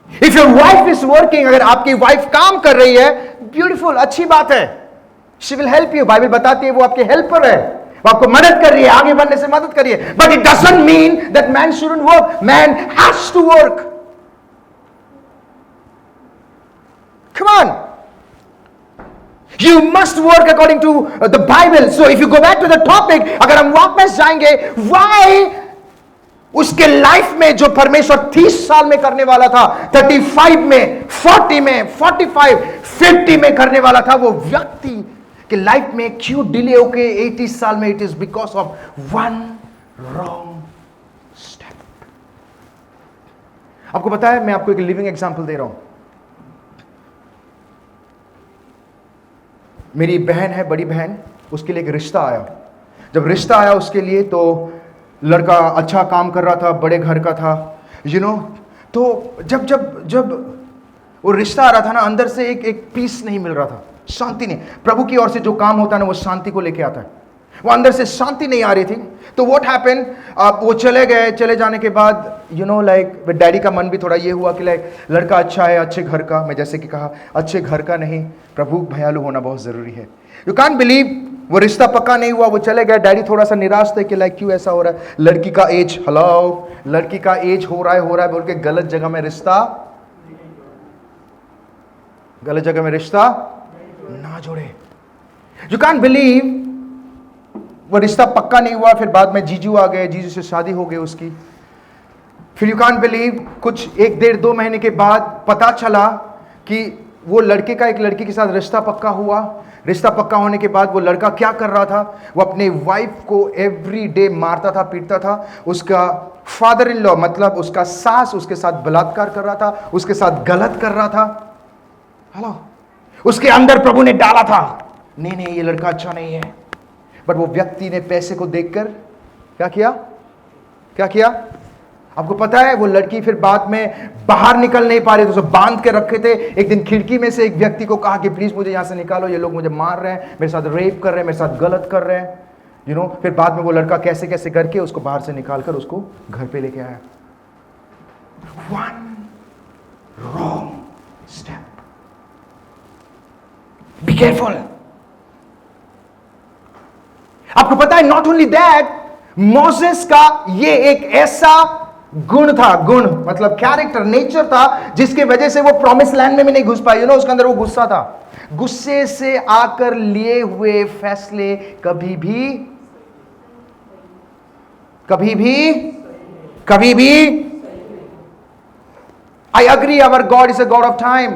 If your wife is working, अगर आपकी वाइफ काम कर रही है, ब्यूटीफुल, अच्छी बात है, she will help you. Bible बताती है वो आपके हेल्पर है, वो आपको मदद कर रही है, आगे बढ़ने से मदद कर रही है। But it doesn't mean that man shouldn't work. Man has to work. Come on, you must work according to the Bible. So if you go back to the topic, अगर हम वापस जाएंगे, व्हाई उसके लाइफ में जो परमेश्वर 30 साल में करने वाला था, 35 में, 40 में, 45, 50 में करने वाला था, वो व्यक्ति के लाइफ में क्यों डिले होके 80 साल में? It is because of one wrong step. आपको पता है, मैं आपको एक लिविंग एग्जांपल दे रहा हूं। मेरी बहन है, बड़ी बहन, उसके लिए एक रिश्ता आया। जब रिश्ता आया उसके लिए, तो लड़का अच्छा काम कर रहा था, बड़े घर का था, तो जब वो रिश्ता आ रहा था ना, अंदर से एक पीस नहीं मिल रहा था, शांति नहीं। प्रभु की ओर से जो काम होता है ना, वो शांति को लेके आता है। वो अंदर से शांति नहीं आ रही थी। तो व्हाट हैपेंड, वो चले गए। चले जाने के बाद लाइक डैडी का मन भी थोड़ा ये हुआ कि लाइक लड़का अच्छा है, अच्छे घर का। मैं जैसे कि कहा, अच्छे घर का नहीं, प्रभु भयालु होना बहुत जरूरी है। यू कांट बिलीव, वो रिश्ता पक्का नहीं हुआ, वो चले गए। डैडी थोड़ा सा निराश थे कि लाइक क्यों ऐसा हो रहा है। लड़की का एज हो रहा है बोल के गलत जगह में रिश्ता ना जोड़े। यू कांट बिलीव, वो रिश्ता पक्का नहीं हुआ। फिर बाद में जीजू आ गए, जीजू से शादी हो गई उसकी। फिर यू कांट बिलीव, कुछ 1, 1.5, 2 महीने के बाद पता चला कि वो लड़के का एक लड़की के साथ रिश्ता पक्का हुआ। रिश्ता पक्का होने के बाद वो लड़का क्या कर रहा था, वो अपने वाइफ को एवरी डे मारता था, पीटता था। उसका फादर इन लॉ, मतलब उसका सास, उसके साथ बलात्कार कर रहा था, उसके साथ गलत कर रहा था। हेलो, उसके अंदर प्रभु ने डाला था, नहीं ये लड़का अच्छा नहीं है। बट वो व्यक्ति ने पैसे को देखकर क्या किया? आपको पता है, वो लड़की फिर बाद में बाहर निकल नहीं पा रही थी, उसे बांध के रखे थे। एक दिन खिड़की में से एक व्यक्ति को कहा कि प्लीज मुझे यहां से निकालो, ये लोग मुझे मार रहे हैं, मेरे साथ रेप कर रहे हैं, मेरे साथ गलत कर रहे हैं। फिर बाद में वो लड़का कैसे करके उसको बाहर से निकालकर उसको घर पे लेके आया। One wrong step. Be careful. आपको पता है, नॉट ओनली दैट, मोसेस का ये एक ऐसा गुण मतलब कैरेक्टर, नेचर था, जिसके वजह से वो प्रॉमिस लैंड में भी नहीं घुस पाई। उसके अंदर वो गुस्सा था। गुस्से से आकर लिए हुए फैसले कभी भी I agree, our God is a God of time,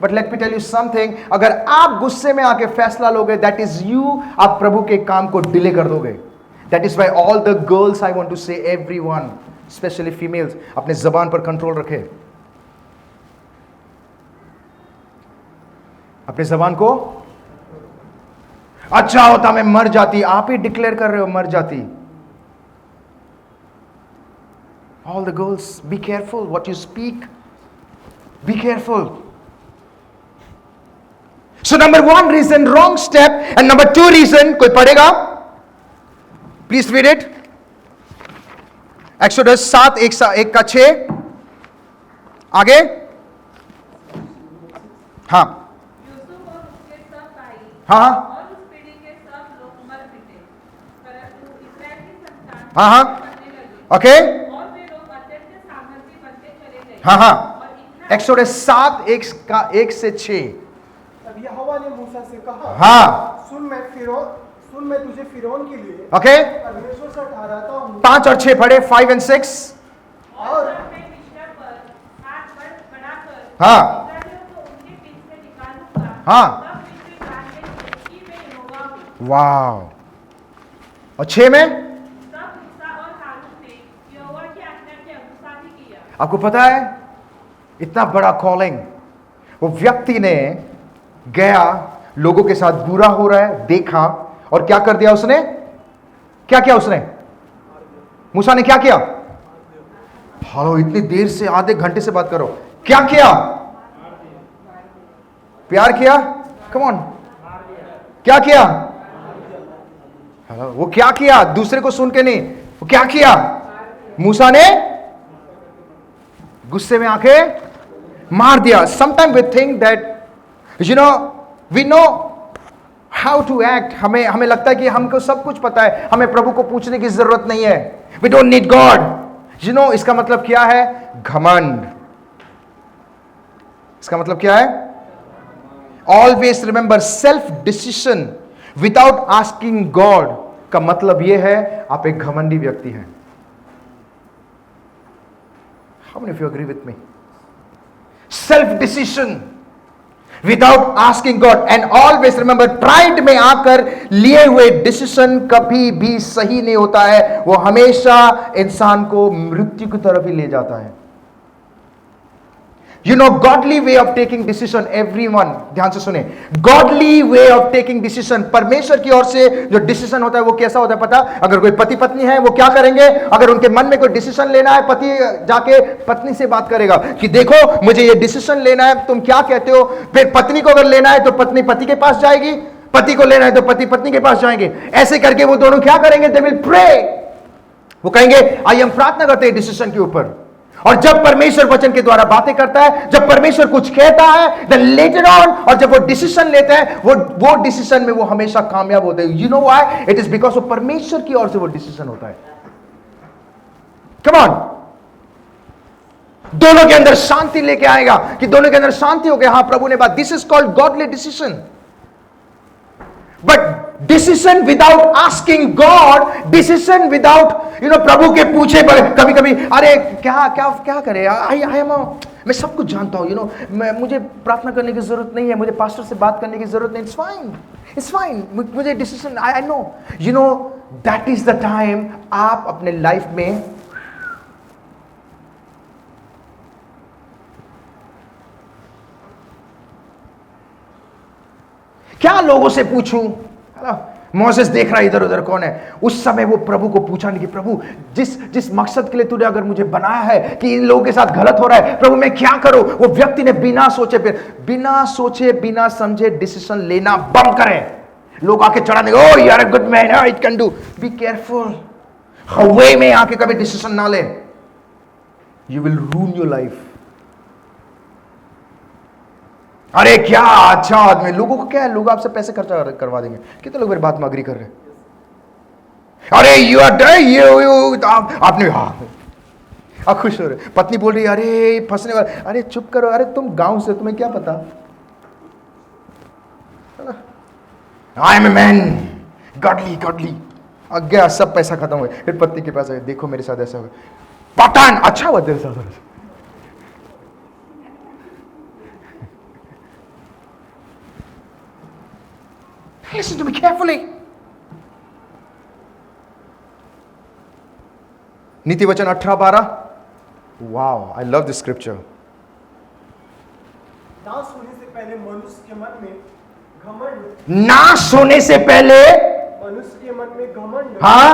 but let me tell you something, अगर आप गुस्से में आके फैसला लोगे, दैट इज यू, आप प्रभु के काम को डिले कर दोगे। That is why all the girls, I want to say everyone, specially females, अपने जबान पर कंट्रोल रखे। अपने जबान को, अच्छा होता मैं मर जाती, आप ही डिक्लेयर कर रहे हो मर जाती। All the girls, be careful what you speak. Be careful. So number 1 reason, wrong step, and number 2 reason, कोई पढ़ेगा? Please read it. Exodus 7, 1-6 आगे। हाँ यूसुफ और उसके सब भाई हाँ और उस पीढ़ी के सब लोग मर मिटे, परंतु इस्राएल की संतान हाँ मरने लगी। ओके, और वे लोग अत्यंत सामर्थी बनते चले गए। हाँ और इतना एक्सोडस 7 1 से 6। तब यहोवा ने मूसा से कहा, हाँ, सुन मैं तुझे फिरौन के लिए ओके, परमेश्वर सा ठहराता हूँ 5 और 6 पढ़े, 5 and 6। और मैं मिस्र पर हाथ बढ़ाकर हाँ। इस्राएलियों को उनके बीच से निकालूंगा। हाँ। तब मिस्री जानेंगे कि मैं यहोवा हूँ। वाह। और 6 में तब मूसा और हारून ने यहोवा की आज्ञा के अनुसार ही किया। आपको पता है इतना बड़ा कॉलिंग, वो व्यक्ति ने गया, लोगों के साथ बुरा हो रहा है, देखा और क्या कर दिया उसने? क्या किया उसने? मूसा ने क्या किया? हेलो, इतनी देर से आधे घंटे से बात करो, क्या किया? प्यार किया? कम ऑन, क्या किया? हेलो, वो क्या किया? दूसरे को सुन के नहीं, वो क्या किया? मूसा ने गुस्से में आके मार दिया। Sometime we think that we know how to act. हमें लगता है कि हमको सब कुछ पता है, हमें प्रभु को पूछने की जरूरत नहीं है। We don't need God. इसका मतलब क्या है? घमंड। इसका मतलब क्या है? Always remember, self decision without asking God का मतलब यह है आप एक घमंडी व्यक्ति हैं। How many of you agree with me? Self decision without asking God. And always remember, pride में आकर लिए हुए डिसीजन कभी भी सही नहीं होता है, वो हमेशा इंसान को मृत्यु की तरफ ही ले जाता है। Godly way of taking decision, everyone ध्यान से सुने, godly way of taking decision, परमेश्वर की ओर से जो डिसीजन होता है वो कैसा होता है पता? अगर कोई पति पत्नी है वो क्या करेंगे? अगर उनके मन में कोई डिसीजन लेना है, पति जाके पत्नी से बात करेगा कि देखो मुझे ये डिसीजन लेना है, तुम क्या कहते हो? फिर पत्नी को अगर लेना है तो पत्नी पति के पास जाएगी, पति को लेना है तो पति पत्नी के पास जाएंगे। ऐसे करके वो दोनों क्या करेंगे? They will pray. वो कहेंगे आई हम प्रार्थना करते हैं डिसीजन के ऊपर। और जब परमेश्वर वचन के द्वारा बातें करता है, जब परमेश्वर कुछ कहता है, देन लेटर ऑन, और जब वो डिसीजन लेते हैं, वो डिसीजन में वो हमेशा कामयाब होते हैं। You know why? It is because वो परमेश्वर की ओर से वो डिसीजन होता है। कम ऑन, दोनों के अंदर शांति लेके आएगा कि दोनों के अंदर शांति हो गया। हाँ, प्रभु ने बात, this is called godly decision. But decision without asking God, decision without प्रभु के पूछे पर, कभी कभी अरे क्या क्या क्या करे, मैं सब कुछ जानता हूं, मुझे प्रार्थना करने की जरूरत नहीं है, मुझे पास्टर से बात करने की जरूरत नहीं, इट्स फाइन, मुझे decision I know that is the time आप अपने लाइफ में क्या लोगों से पूछूं? मोसेस देख रहा है इधर उधर कौन है। उस समय वो प्रभु को पूछा नहीं कि प्रभु जिस मकसद के लिए तूने अगर मुझे बनाया है कि इन लोगों के साथ गलत हो रहा है, प्रभु मैं क्या करूं? वो व्यक्ति ने बिना सोचे बिना समझे डिसीजन लेना बंद करे। लोग आके चढ़ा देंगे, oh you are a good man, it can do. Be careful, हवे में आके कभी डिसीजन ना ले, you will ruin your life. अरे क्या अच्छा आदमी, लोगों को क्या है, लोग आपसे पैसे खर्चा करवा देंगे। कितने लोग मेरी बात में अग्री कर रहे हैं? अरे यू आर आपने आप खुश हो रहे। पत्नी बोल रही है अरे फंसने वाला, अरे चुप करो, अरे तुम गांव से, तुम्हें क्या पता? I am a man, godly. गया, सब पैसा खत्म हो गया। फिर पत्नी के पास आए, देखो मेरे साथ ऐसा हो गया, पठान अच्छा हुआ तेरे साथ। Listen to me carefully. नीति वचन 18:12। Wow, I love this scripture. नाश होने से पहले मनुष्य के मन में घमंड, हाँ,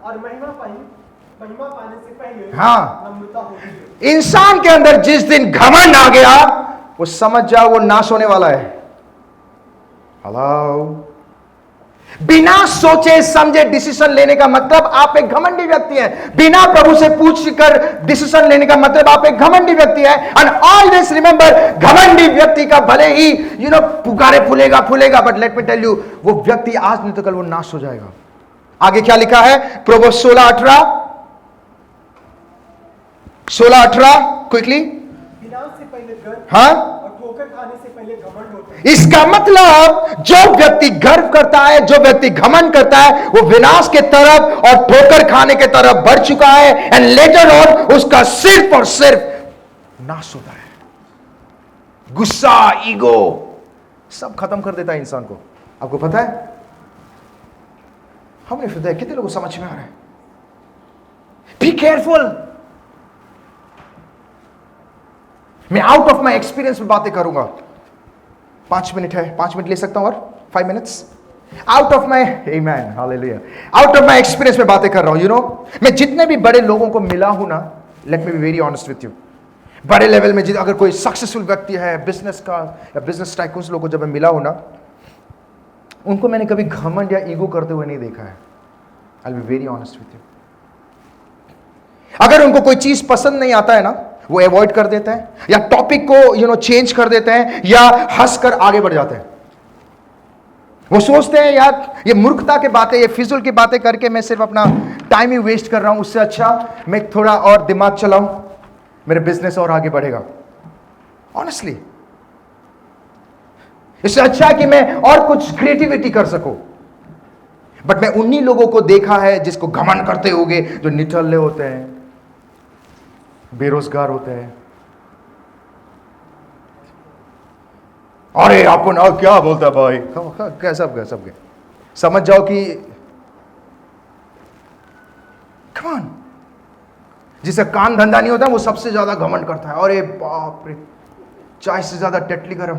और महिमा पाने से पहले हाँ, नम्रता होगी। इंसान के अंदर जिस दिन घमंड आ गया, वो समझ जाओ वो नाश होने वाला है। हेलो, बिना सोचे समझे डिसीजन लेने का मतलब आप एक घमंडी व्यक्ति हैं। बिना प्रभु से पूछकर डिसीजन लेने का मतलब आप एक घमंडी व्यक्ति हैं। एंड ऑलवेज रिमेंबर, घमंडी व्यक्ति का भले ही पुकारे फूलेगा, but let me tell you, वो व्यक्ति आज नहीं तो कल वो नाश हो जाएगा। आगे क्या लिखा है? Proverbs 16:18 quickly. विनाश से पहले हाँ, और ठोकर खाने से पहले घमंड होता है। इसका मतलब जो व्यक्ति गर्व करता है, जो व्यक्ति घमंड करता है, वो विनाश के तरफ और ठोकर खाने के तरफ बढ़ चुका है। एंड लेटर ऑन उसका सिर्फ और सिर्फ नाश होता है। गुस्सा, ईगो सब खत्म कर देता है इंसान को। आपको पता है हमने फिर कितने लोगों को समझ में आ रहा है? Be careful. मैं आउट ऑफ माई एक्सपीरियंस में बातें करूंगा। 5 मिनट है, 5 मिनट ले सकता हूं और 5 minutes out of my, amen, hallelujah, out of my experience में बातें कर रहा हूं। यू नो, मैं जितने भी बड़े लोगों को मिला हूं ना, let me be very honest with you, बड़े लेवल में अगर कोई सक्सेसफुल व्यक्ति है बिजनेस का या बिजनेस टाइकून्स लोगों को जब मैं मिला हूं ना, उनको मैंने कभी घमंड या ईगो करते हुए नहीं देखा है। I will be very honest with you. अगर उनको कोई चीज पसंद नहीं आता है ना, वो अवॉइड कर देते हैं या टॉपिक को चेंज कर देते हैं या हंसकर आगे बढ़ जाते हैं। वो सोचते हैं यार ये मूर्खता की बातें, ये फिजूल की बातें करके मैं सिर्फ अपना टाइम ही वेस्ट कर रहा हूं, उससे अच्छा मैं थोड़ा और दिमाग चलाऊं, मेरे बिजनेस और आगे बढ़ेगा। ऑनेस्टली इससे अच्छा कि मैं और कुछ क्रिएटिविटी कर सकूं। बट मैं उन्हीं लोगों को देखा है जिसको घमंड करते होंगे, जो निठल्ले होते हैं, बेरोजगार होते हैं। अरे अपन और क्या बोलता है भाई, सब गए समझ जाओ कि कम ऑन, जिसे काम धंधा नहीं होता वो सबसे ज्यादा घमंड करता है। अरे बाप रे, चाय से ज्यादा टेटली गरम।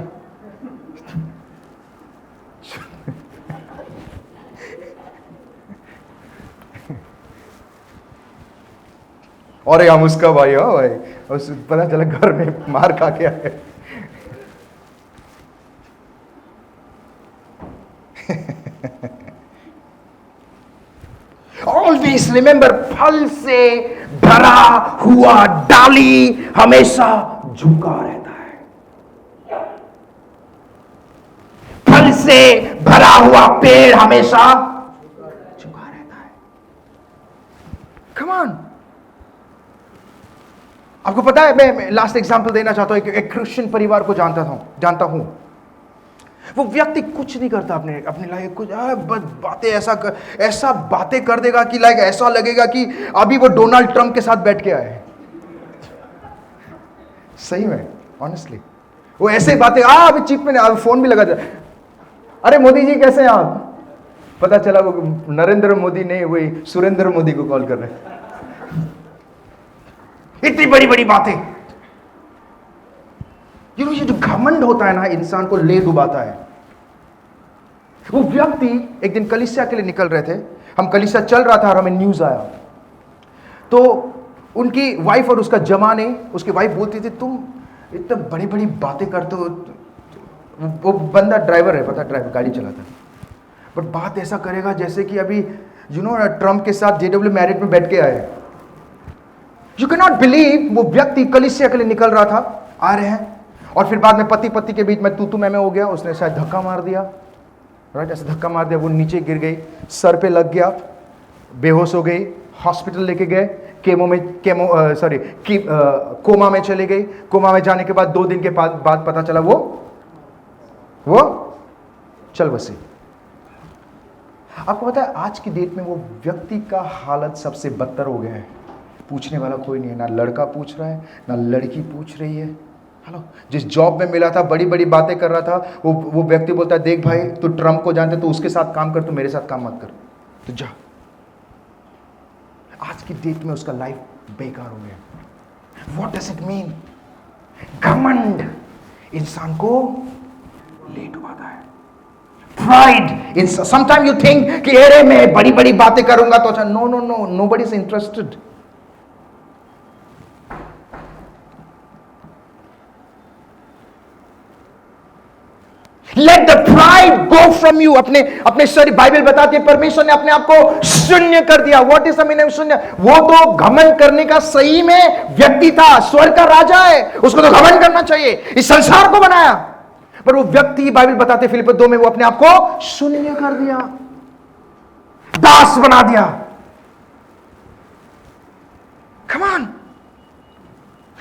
और हम उसका भाई हो भाई, उस पता चला घर में मार खा के आए। ऑलवेज रिमेंबर, फल से भरा हुआ डाली हमेशा झुका रहता है। फल से भरा हुआ पेड़ हमेशा झुका रहता है। Come on. आपको पता है, मैं लास्ट एग्जांपल देना चाहता हूं। एक क्रिश्चियन परिवार को जानता हूं। वो व्यक्ति कुछ नहीं करता अपने लाइफ कुछ बस बातें ऐसा बातें कर देगा कि लाइक ऐसा लगेगा कि अभी वो डोनाल्ड ट्रंप के साथ बैठ के आए। सही में, ऑनेस्टली वो ऐसे बातें, अभी चिप में अभी फोन भी लगा जाए, अरे मोदी जी कैसे हैं आप? पता चला वो नरेंद्र मोदी नहीं, वही सुरेंद्र मोदी को कॉल कर रहे हैं। इतनी बड़ी बड़ी बातें। ये जो घमंड होता है ना, इंसान को ले डुबाता है। वो व्यक्ति एक दिन कलीसिया के लिए निकल रहे थे, हम कलीसिया चल रहा था और हमें न्यूज आया, तो उनकी वाइफ और उसका जमाने, उसकी वाइफ बोलती थी तुम इतने बड़ी बड़ी बातें करते हो। वो बंदा ड्राइवर है, पता, ड्राइवर गाड़ी चलाता है, बट बात ऐसा करेगा जैसे कि अभी ट्रंप के साथ जेडब्ल्यू मैरिट में बैठ के आए। यू कैन नॉट बिलीव, वो व्यक्ति कलीसिया के लिए निकल रहा था, आ रहे हैं, और फिर बाद में पति पत्नी के बीच में तू मैं हो गया। उसने शायद धक्का मार दिया, राइट, ऐसे धक्का मार दिया, वो नीचे गिर गई, सर पे लग गया, बेहोश हो गई, हॉस्पिटल लेके गए, कोमा में चले गई। कोमा में जाने के बाद 2 दिन के बाद पता चला वो चल बसी। आपको पता है आज की डेट में वो व्यक्ति का हालत सबसे बदतर हो गया है। पूछने वाला कोई नहीं है, ना लड़का पूछ रहा है ना लड़की पूछ रही है। हेलो, जिस जॉब में मिला था, बड़ी बड़ी बातें कर रहा था, वो व्यक्ति बोलता है देख भाई तू ट्रंप को जानते, तो उसके साथ काम कर, तू मेरे साथ काम मत कर, तो जा। आज की डेट में उसका लाइफ बेकार हो गया। What does it mean? घमंड इंसान को ले डुबाता है। प्राइड, समटाइम यू थिंक कि अरे मैं बड़ी बड़ी बातें करूंगा तो अच्छा। No, nobody is interested. Let the pride go from you। अपने शरीर, बाइबल बताती है परमेश्वर ने अपने आप को शून्य कर दिया। What is the meaning of शून्य? वो तो घमंड करने का सही में व्यक्ति था, स्वर्ग का राजा है, उसको तो घमंड करना चाहिए, इस संसार को बनाया। पर वो व्यक्ति, बाइबल बताते फिलिप्पी 2 में, वो अपने आप को शून्य कर दिया, दास बना दिया। Come on।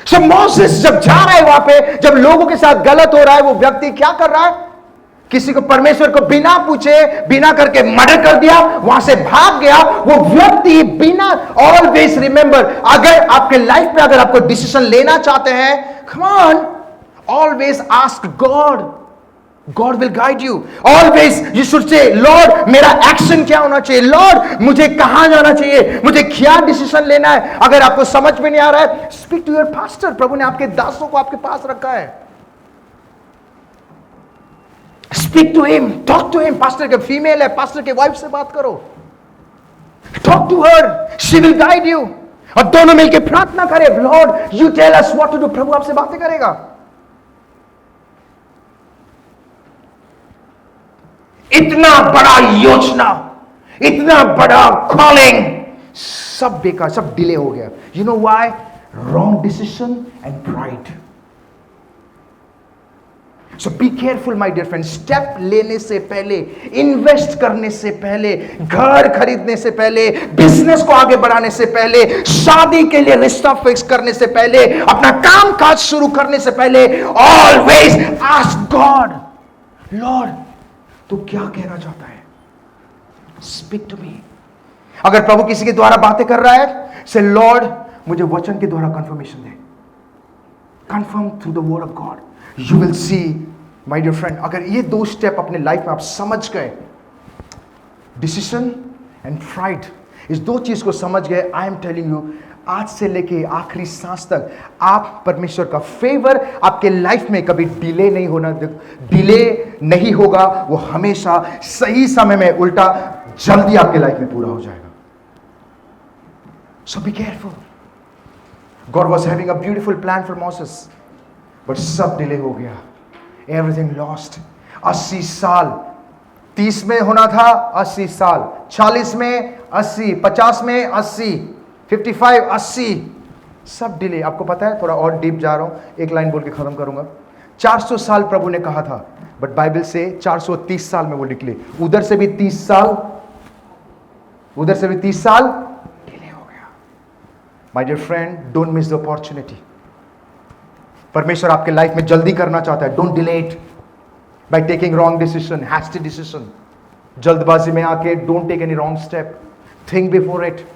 सो मोसेस जब जा रहा है वहां पे, जब लोगों के साथ गलत हो रहा है, वो व्यक्ति क्या कर रहा है? किसी को, परमेश्वर को बिना पूछे, बिना करके मर्डर कर दिया, वहां से भाग गया वो व्यक्ति। बिना, ऑलवेज रिमेंबर, अगर आपके लाइफ में अगर आपको डिसीजन लेना चाहते हैं, come on, always ask God, God will guide you. Always you should say, Lord मेरा एक्शन क्या होना चाहिए, लॉर्ड मुझे कहां जाना चाहिए, मुझे क्या डिसीजन लेना है। अगर आपको समझ में नहीं आ रहा है, स्पीक टू योर पास्टर। प्रभु ने आपके दासों को आपके पास रखा है, speak to him, talk to him. Pastor के फीमेल है, पास्टर के वाइफ से बात करो, talk to her, she will guide you. और दोनों मिलकर प्रार्थना करें, lord you tell us what to do. प्रभु आपसे बातें करेगा। इतना बड़ा योजना, इतना बड़ा कॉलिंग, सब बेकार, सब डिले हो गया। You know why? Wrong decision and pride. So be careful my dear friend. Step लेने से पहले, इन्वेस्ट करने से पहले, घर खरीदने से पहले, बिजनेस को आगे बढ़ाने से पहले, शादी के लिए रिश्ता फिक्स करने से पहले, अपना काम काज शुरू करने से पहले, ऑलवेज आस्क गॉड, लॉर्ड तू क्या कहना चाहता है, स्पीक टू मी। अगर प्रभु किसी के द्वारा बातें कर रहा है, से लॉर्ड मुझे वचन के द्वारा कंफर्मेशन दे, confirm through the word of God. You will see my dear friend, अगर ये दो स्टेप अपने लाइफ में आप समझ गए, डिसीजन एंड प्राइड, इस दो चीज को समझ गए, आई एम टेलिंग यू, आज से लेके आखिरी सांस तक आप परमेश्वर का फेवर आपके लाइफ में कभी डिले नहीं होना, डिले नहीं होगा, वो हमेशा सही समय में, उल्टा जल्दी आपके लाइफ में पूरा हो जाएगा। So be careful. God was having a beautiful plan for Moses, but सब डिले हो गया, एवरीथिंग लॉस्ट। 80 साल, 30 में होना था 80 साल, 40 में 80, 50 में 80, 55, 80, सब डिले। आपको पता है, थोड़ा और डीप जा रहा हूं, एक लाइन बोल के खत्म करूंगा। 400 साल प्रभु ने कहा था, बट बाइबल से 430 साल में वो निकले। उधर से भी 30 साल, उधर से भी 30 साल डिले हो गया। My dear friend, don't miss the opportunity. परमेश्वर आपके लाइफ में जल्दी करना चाहता है, don't delay it by taking wrong decision, hasty decision. जल्दबाजी में आके don't take any wrong step, think before it,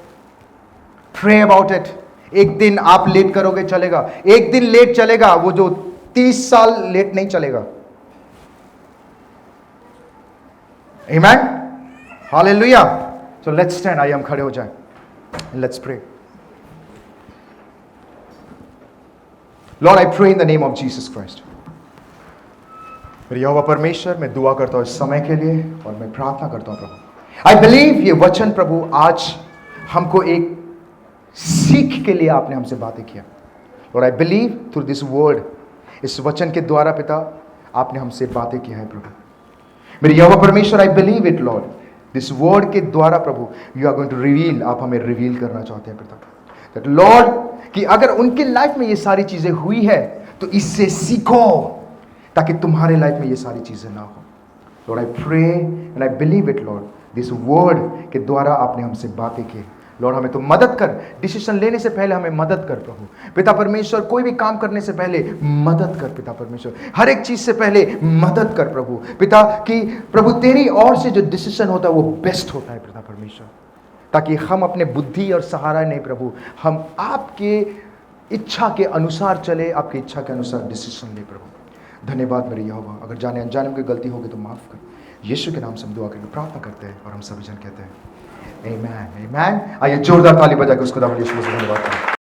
pray about it. एक दिन आप लेट करोगे चलेगा, एक दिन लेट चलेगा, वो जो 30 साल लेट नहीं चलेगा। Amen, hallelujah. So let's stand, आइए हम खड़े हो जाएं, let's pray. Lord I pray in the name of Jesus Christ. मेरे यहोवा परमेश्वर, मैं दुआ करता हूं इस समय के लिए, और मैं प्रार्थना करता हूं प्रभु, आई बिलीव ये वचन प्रभु आज हमको एक सीख के लिए आपने हमसे बातें किया। Lord I believe through this word, इस वचन के द्वारा पिता आपने हमसे बातें किया है प्रभु। मेरे यहोवा परमेश्वर, I believe it Lord, this word के द्वारा प्रभु you are going to reveal, आप हमें रिवील करना चाहते हैं पिता, दैट लॉर्ड कि अगर उनके लाइफ में ये सारी चीजें हुई है तो इससे सीखो, ताकि तुम्हारे लाइफ में ये सारी चीजें ना हो। Lord I pray and I believe it Lord, this word के द्वारा आपने हमसे बातें की। लॉर्ड हमें तो मदद कर, डिसीजन लेने से पहले हमें मदद कर प्रभु पिता परमेश्वर, कोई भी काम करने से पहले मदद कर पिता परमेश्वर, हर एक चीज से पहले मदद कर प्रभु पिता, कि प्रभु तेरी ओर से जो डिसीजन होता है वो बेस्ट होता है पिता परमेश्वर, ताकि हम अपने बुद्धि और सहारा नहीं प्रभु, हम आपके इच्छा के अनुसार चले, आपकी इच्छा के अनुसार डिसीजन ले प्रभु। धन्यवाद मेरे यहोवा, अगर जाने अनजाने में कोई गलती होगी तो माफ कर, यीशु के नाम से हम दुआ करके प्रार्थना करते हैं, और हम सभी जन कहते हैं आमेन, आमेन। आइए जोरदार ताली बजा के उसको दामन यीशु से धन्यवाद करें।